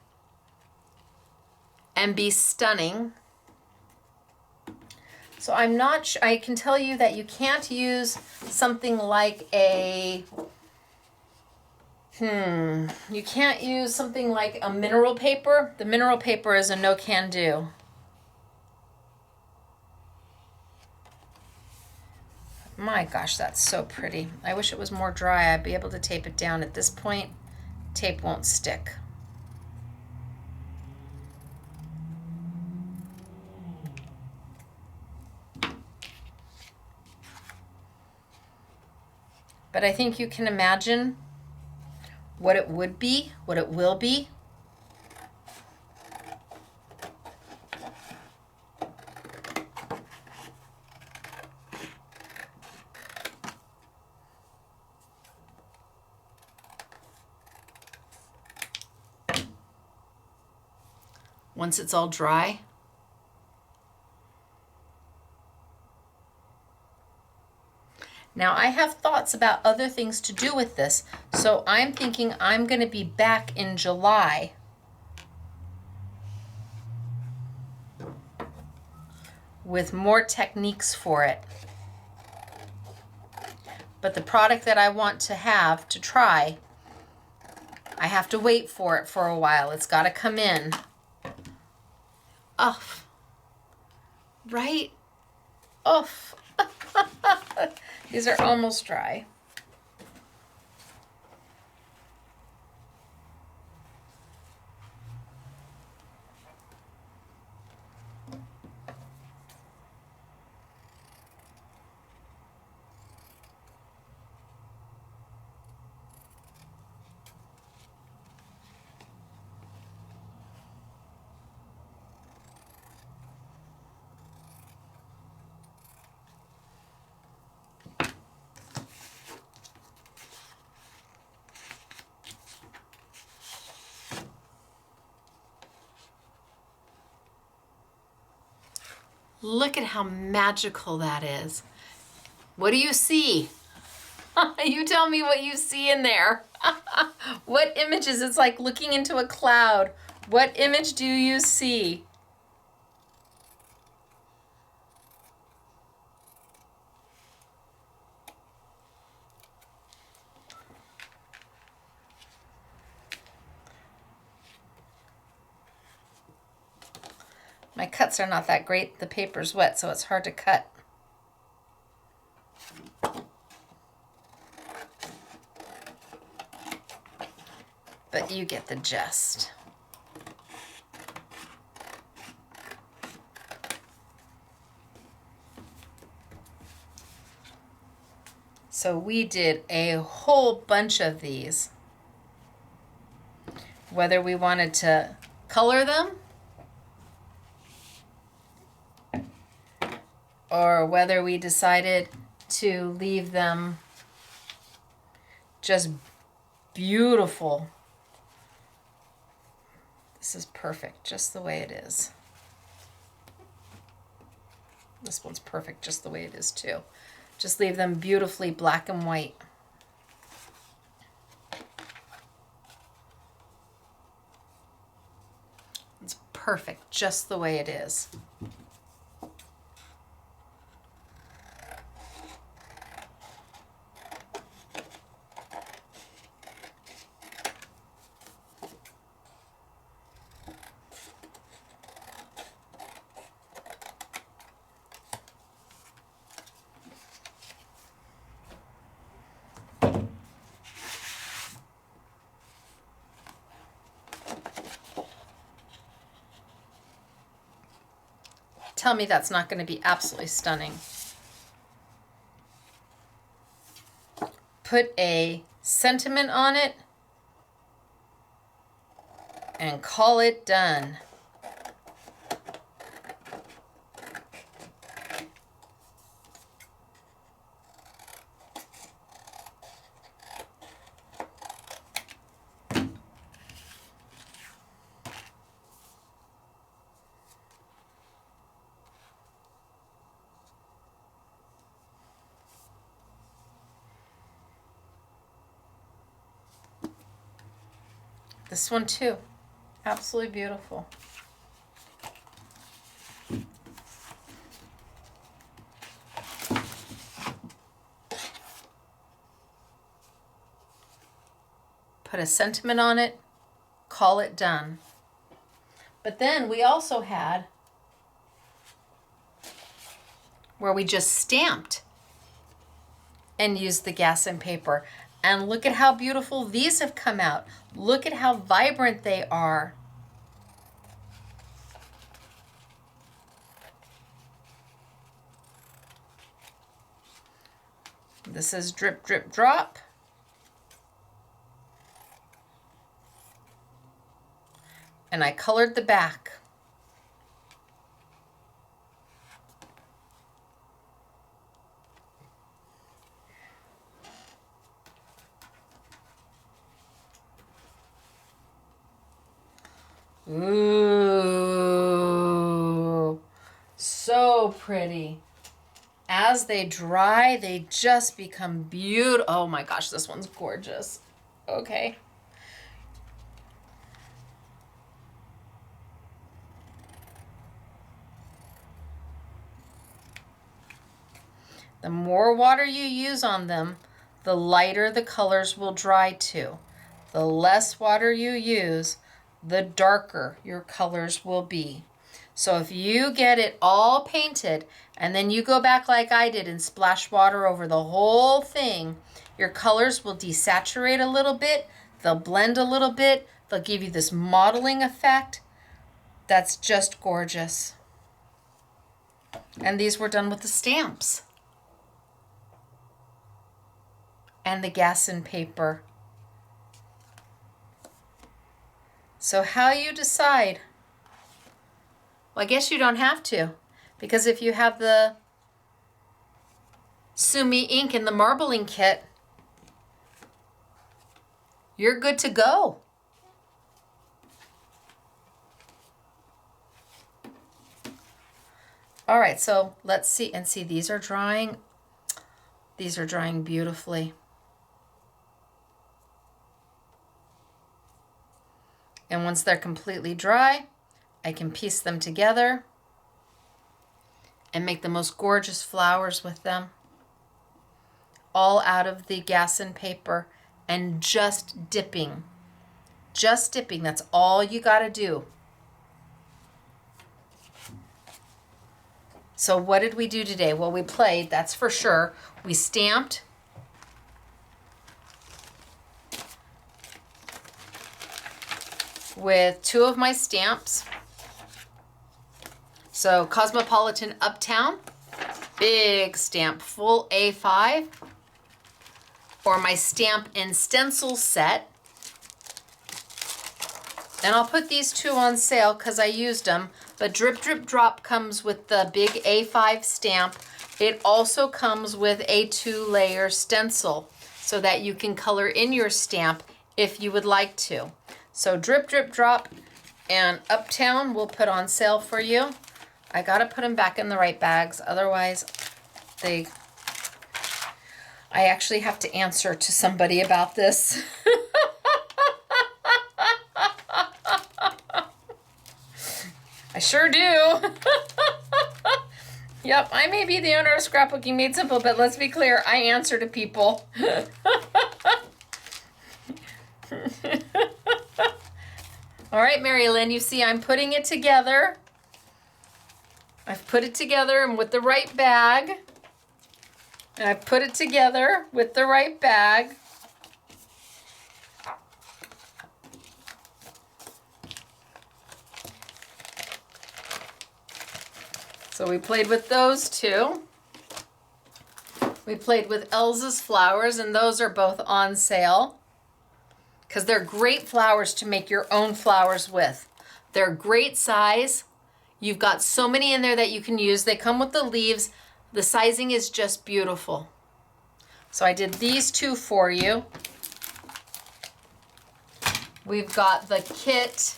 and be stunning. So I'm not sure, I can tell you that you can't use something like a You can't use something like a mineral paper. The mineral paper is a no can do. My gosh, that's so pretty. I wish it was more dry. I'd be able to tape it down. At this point, tape won't stick. But I think you can imagine what it would be, what it will be. Once it's all dry. Now I have thoughts about other things to do with this, so I'm thinking I'm going to be back in July with more techniques for it. But the product that I want to have to try, I have to wait for it for a while. It's got to come in. Oh, right? Oh. These are almost dry. Look at how magical that is. What do you see? You tell me what you see in there. What images? It's like looking into a cloud. What image do you see? My cuts are not that great. The paper's wet, so it's hard to cut. But you get the gist. So we did a whole bunch of these. Whether we wanted to color them or whether we decided to leave them just beautiful. This is perfect, just the way it is. This one's perfect just the way it is too. Just leave them beautifully black and white. It's perfect just the way it is. Tell me that's not going to be absolutely stunning. Put a sentiment on it and call it done. This one too, absolutely beautiful. put a sentiment on it, call it done. But then we also had where we just stamped and used the Gasen paper. And look at how beautiful these have come out. Look at how vibrant they are. This is drip, drip, drop. And I colored the back. Ooh, so pretty. As they dry, they just become beautiful. Oh my gosh, this one's gorgeous. Okay. The more water you use on them, the lighter the colors will dry to. The less water you use, the darker your colors will be. So if you get it all painted and then you go back like I did and splash water over the whole thing, your colors will desaturate a little bit, they'll blend a little bit, they'll give you this modeling effect. That's just gorgeous. And these were done with the stamps and the Gasen paper. So how you decide? Well, I guess you don't have to, because if you have the Sumi Ink and the marbling kit, you're good to go. All right, so let's see, and see, these are drying. These are drying beautifully. And once they're completely dry, I can piece them together and make the most gorgeous flowers with them. All out of the Gasen paper and just dipping. Just dipping, that's all you gotta do. So what did we do today? Well, we played, that's for sure. We stamped. With two of my stamps. So Cosmopolitan Uptown, big stamp, full A5. Or my stamp and stencil set. And I'll put these two on sale because I used them. But Drip Drip Drop comes with the big A5 stamp. It also comes with a 2-layer stencil so that you can color in your stamp if you would like to. So Drip Drip Drop and Uptown we'll put on sale for you. I gotta put them back in the right bags, otherwise I actually have to answer to somebody about this. I sure do. Yep, I may be the owner of Scrapbooking Made Simple, but let's be clear, I answer to people. All right, Mary Lynn, you see I'm putting it together. I've put it together and with the right bag. And I've put it together with the right bag. So we played with those two. We played with Elsa's flowers, and those are both on sale because they're great flowers to make your own flowers with. They're great size. You've got so many in there that you can use. They come with the leaves. The sizing is just beautiful. So I did these two for you. We've got the kit.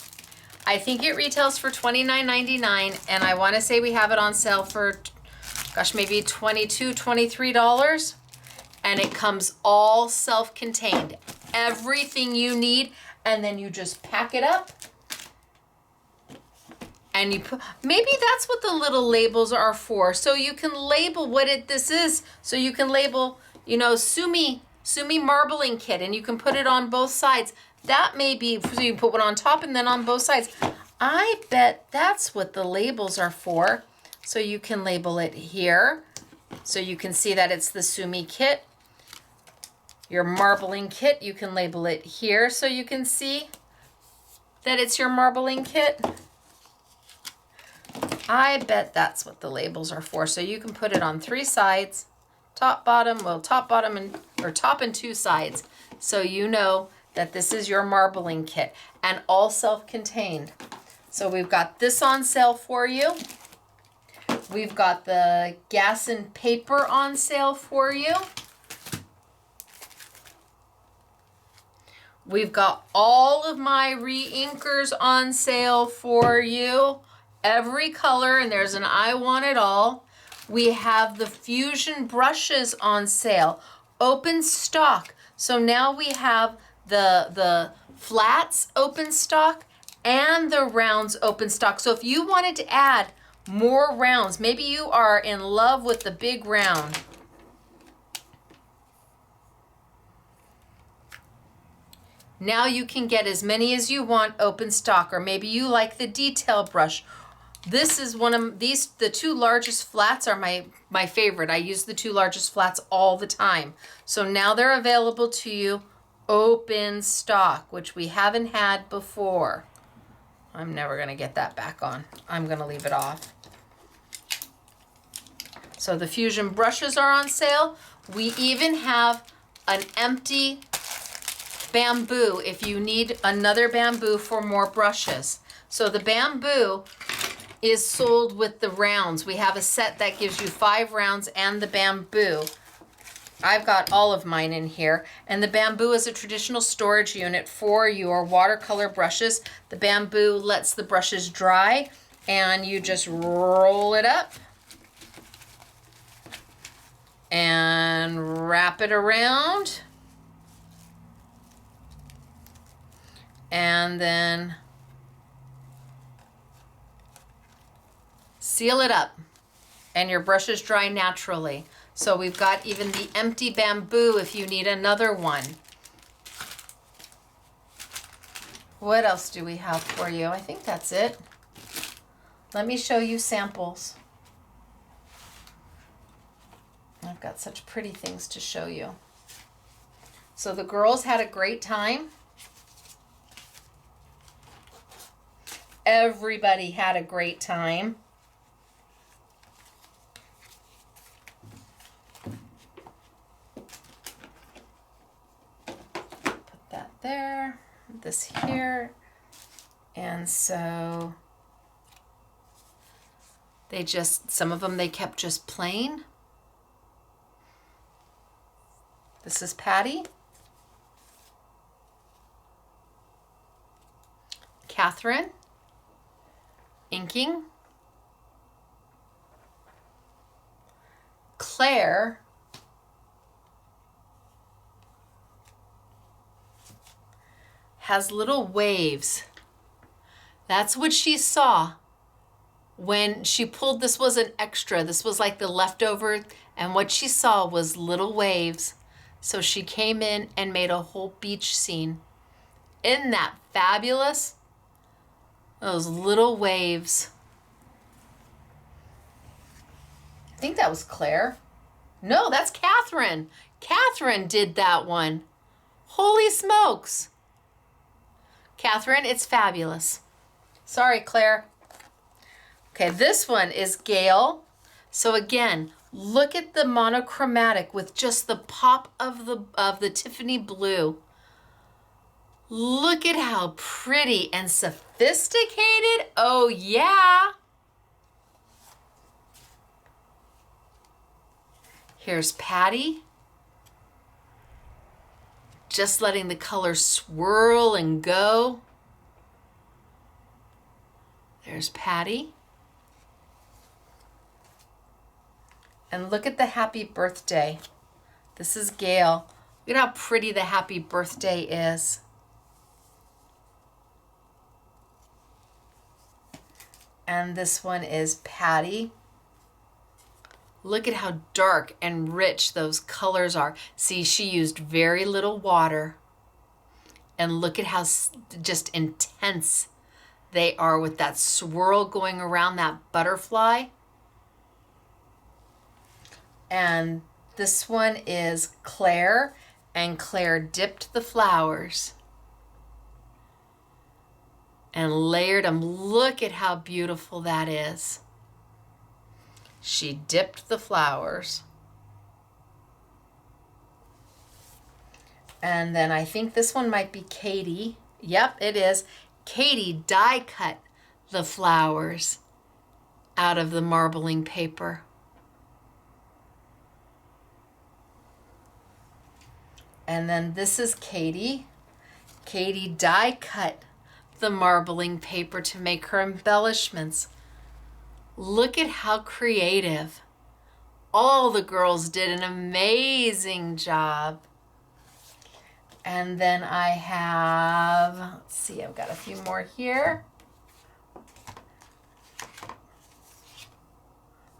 I think it retails for $29.99, and I want to say we have it on sale for, gosh, maybe $22, $23. And it comes all self-contained. Everything you need, and then you just pack it up. And you put, maybe that's what the little labels are for. So you can label what this is. So you can label, you know, Sumi Sumi Marbling Kit, and you can put it on both sides. That may be, so you put one on top and then on both sides. I bet that's what the labels are for. So you can label it here. So you can see that it's the Sumi Kit. Your Marbling Kit, you can label it here so you can see that it's your Marbling Kit. I bet that's what the labels are for. So you can put it on 3 sides, top, bottom, well, top, bottom, and or top and 2 sides. So you know that this is your Marbling Kit, and all self-contained. So we've got this on sale for you. We've got the Gasen paper on sale for you. We've got all of my re-inkers on sale for you. Every color, and there's an I want it all. We have the Fusion brushes on sale. Open stock. So now we have the flats open stock and the rounds open stock. So if you wanted to add more rounds, maybe you are in love with the big round. Now you can get as many as you want open stock, or maybe you like the detail brush. This is one of these, the 2 largest flats are my favorite. I use the 2 largest flats all the time. So now they're available to you open stock, which we haven't had before. I'm never gonna get that back on. I'm gonna leave it off. So the Fusion brushes are on sale. We even have an empty bamboo if you need another bamboo for more brushes. So the bamboo is sold with the rounds. We have a set that gives you 5 rounds and the bamboo. I've got all of mine in here. And the bamboo is a traditional storage unit for your watercolor brushes. The bamboo lets the brushes dry, and you just roll it up and wrap it around. And then seal it up, and your brushes dry naturally. So we've got even the empty bamboo if you need another one. What else do we have for you? I think that's it. Let me show you samples. I've got such pretty things to show you. So the girls had a great time. Everybody had a great time. Put that there, this here. And so they just, some of them they kept just plain. This is Patty. Catherine. Inking. Claire. Has little waves. That's what she saw when she pulled. This was an extra. This was like the leftover, and what she saw was little waves. So she came in and made a whole beach scene. Isn't that fabulous? Those little waves. I think that was Claire. No, that's Catherine. Catherine did that one. Holy smokes. Catherine, it's fabulous. Sorry, Claire. Okay, this one is Gail. So again, look at the monochromatic with just the pop of the Tiffany blue. Look at how pretty and sophisticated. Oh, yeah. Here's Patty. Just letting the color swirl and go. There's Patty. And look at the happy birthday. This is Gail. Look at how pretty the happy birthday is. And this one is Patty. Look at how dark and rich those colors are. See, she used very little water. And look at how just intense they are with that swirl going around that butterfly. And this one is Claire, and Claire dipped the flowers and layered them. Look at how beautiful that is. She dipped the flowers. And then I think this one might be Katie. Yep, it is. Katie die cut the flowers out of the marbling paper. And then this is Katie. Katie die cut the marbling paper to make her embellishments. Look at how creative. All the girls did an amazing job. And then I have, let's see, I've got a few more here.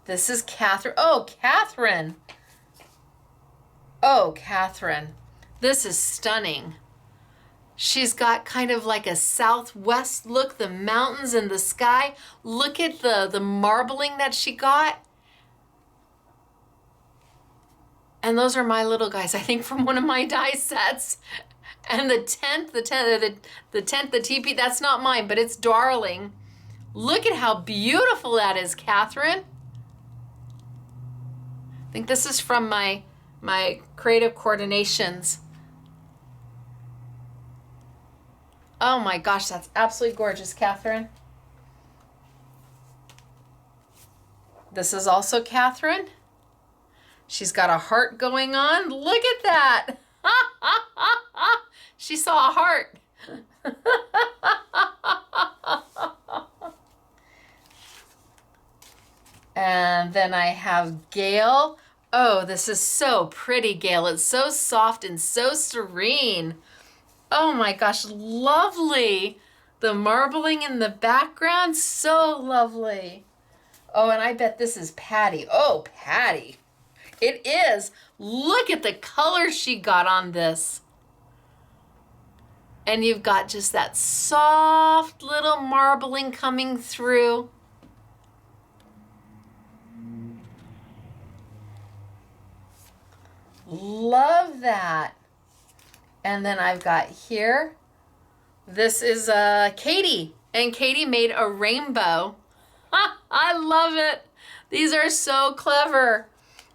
This is Catherine. Oh, Catherine. Oh, Catherine. This is stunning. She's got kind of like a southwest look, the mountains and the sky. Look at the marbling that she got. And those are my little guys, I think, from one of my die sets. And the tent, the teepee, that's not mine, but it's darling. Look at how beautiful that is, Catherine. I think this is from my creative coordinations. Oh my gosh, that's absolutely gorgeous, Catherine. This is also Catherine. She's got a heart going on. Look at that. She saw a heart. And then I have Gail. Oh, this is so pretty, Gail. It's so soft and so serene. Oh my gosh, lovely. The marbling in the background, so lovely. Oh, and I bet this is Patty. Oh, Patty. It is. Look at the color she got on this. And you've got just that soft little marbling coming through. Love that. And then I've got here, this is Katie. And Katie made a rainbow. I love it. These are so clever.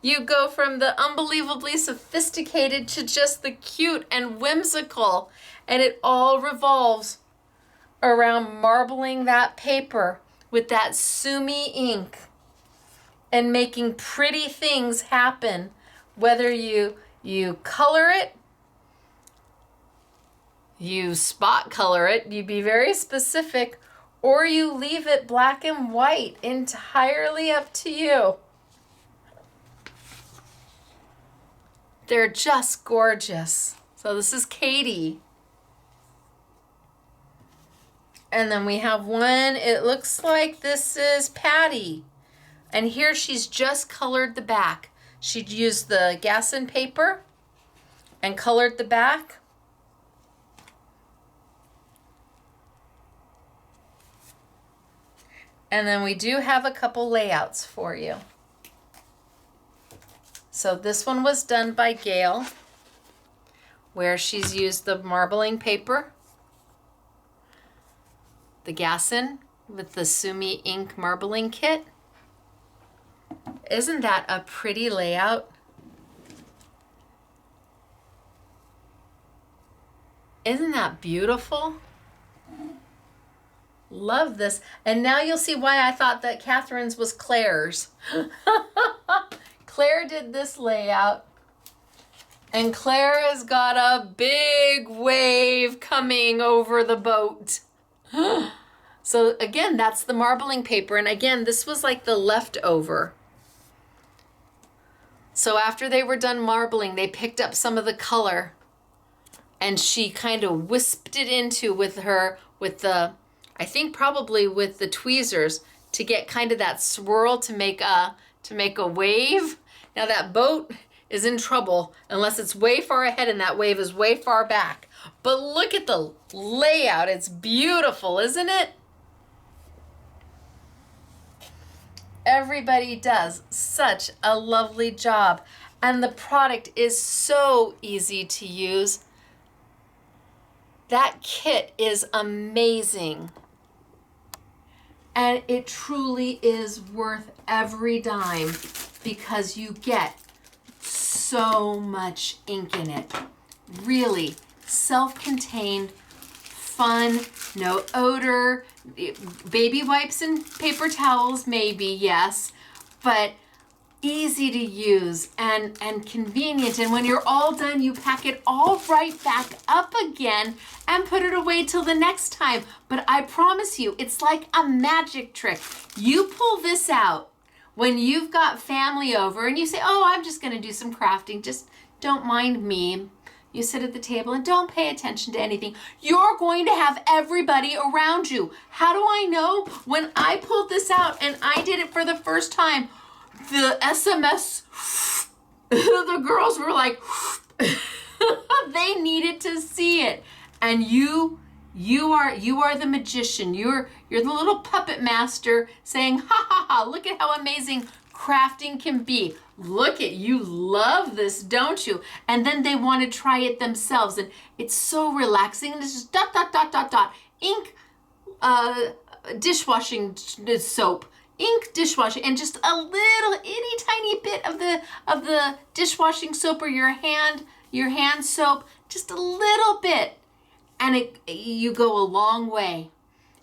You go from the unbelievably sophisticated to just the cute and whimsical. And it all revolves around marbling that paper with that Sumi ink and making pretty things happen. Whether you color it, you spot color it, you be very specific, or you leave it black and white, entirely up to you. They're just gorgeous. So this is Katie. And then we have one, it looks like this is Patty. And here she's just colored the back. She'd used the Gasen paper and colored the back. And then we do have a couple layouts for you. So this one was done by Gail, where she's used the marbling paper, the Gasen with the Sumi Ink Marbling Kit. Isn't that a pretty layout? Isn't that beautiful? Love this. And now you'll see why I thought that Catherine's was Claire's. Claire did this layout. And Claire has got a big wave coming over the boat. So again, that's the marbling paper. And again, this was like the leftover. So after they were done marbling, they picked up some of the color and she kind of wisped it into with the, I think probably with the tweezers to get kind of that swirl to make to make a wave. Now that boat is in trouble unless it's way far ahead and that wave is way far back. But look at the layout. It's beautiful, isn't it? Everybody does such a lovely job. And the product is so easy to use. That kit is amazing. And it truly is worth every dime because you get so much ink in it. Really self-contained, fun, no odor, baby wipes and paper towels maybe, yes, but easy to use and convenient. And when you're all done, you pack it all right back up again and put it away till the next time. But I promise you, it's like a magic trick. You pull this out when you've got family over and you say, oh, I'm just gonna do some crafting, just don't mind me. You sit at the table and don't pay attention to anything. You're going to have everybody around you. How do I know? When I pulled this out and I did it for the first time, the SMS, the girls were like, they needed to see it. And you are the magician. You're the little puppet master saying, ha ha ha, look at how amazing crafting can be. Look at you, love this, don't you? And then they want to try it themselves. And it's so relaxing. And it's just dot, dot, dot, dot, dot. Ink, dishwashing soap. Ink dishwashing, and just a little itty tiny bit of the dishwashing soap or your hand soap, just a little bit, and you go a long way.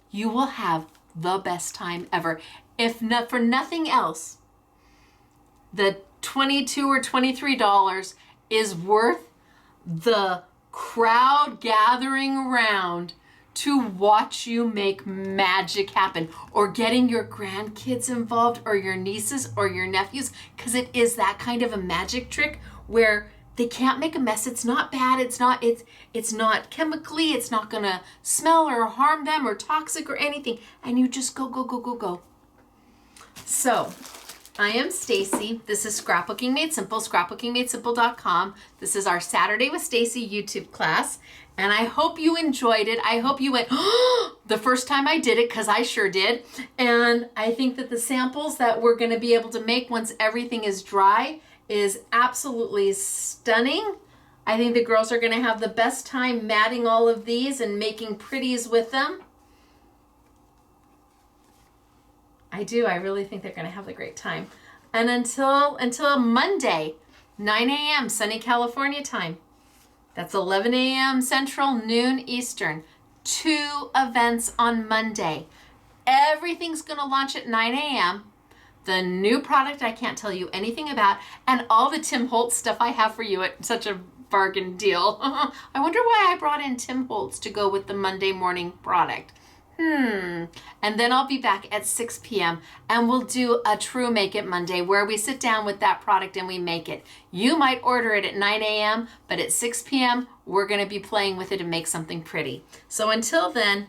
You will have the best time ever. If not for nothing else, the $22 or $23 is worth the crowd gathering around to watch you make magic happen, or getting your grandkids involved or your nieces or your nephews, because it is that kind of a magic trick where they can't make a mess. It's not bad. It's not chemically. It's not gonna smell or harm them or toxic or anything. And you just go, go, go, go, go. So I am Stacy. This is Scrapbooking Made Simple, scrapbookingmadesimple.com. This is our Saturday with Stacy YouTube class. And I hope you enjoyed it. I hope you went, oh, the first time I did it, because I sure did. And I think that the samples that we're going to be able to make once everything is dry is absolutely stunning. I think the girls are going to have the best time matting all of these and making pretties with them. I do. I really think they're going to have a great time. And until Monday, 9 a.m. sunny California time. That's 11 a.m. Central, noon Eastern. 2 events on Monday. Everything's going to launch at 9 a.m. The new product I can't tell you anything about, and all the Tim Holtz stuff I have for you at such a bargain deal. I wonder why I brought in Tim Holtz to go with the Monday morning product. And then I'll be back at 6 p.m. and we'll do a true Make It Monday where we sit down with that product and we make it. You might order it at 9 a.m., but at 6 p.m. we're going to be playing with it and make something pretty. So until then,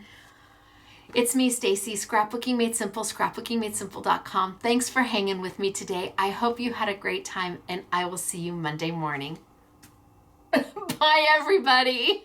it's me, Stacy, Scrapbooking Made Simple, scrapbookingmadesimple.com. Thanks for hanging with me today. I hope you had a great time, and I will see you Monday morning. Bye, everybody.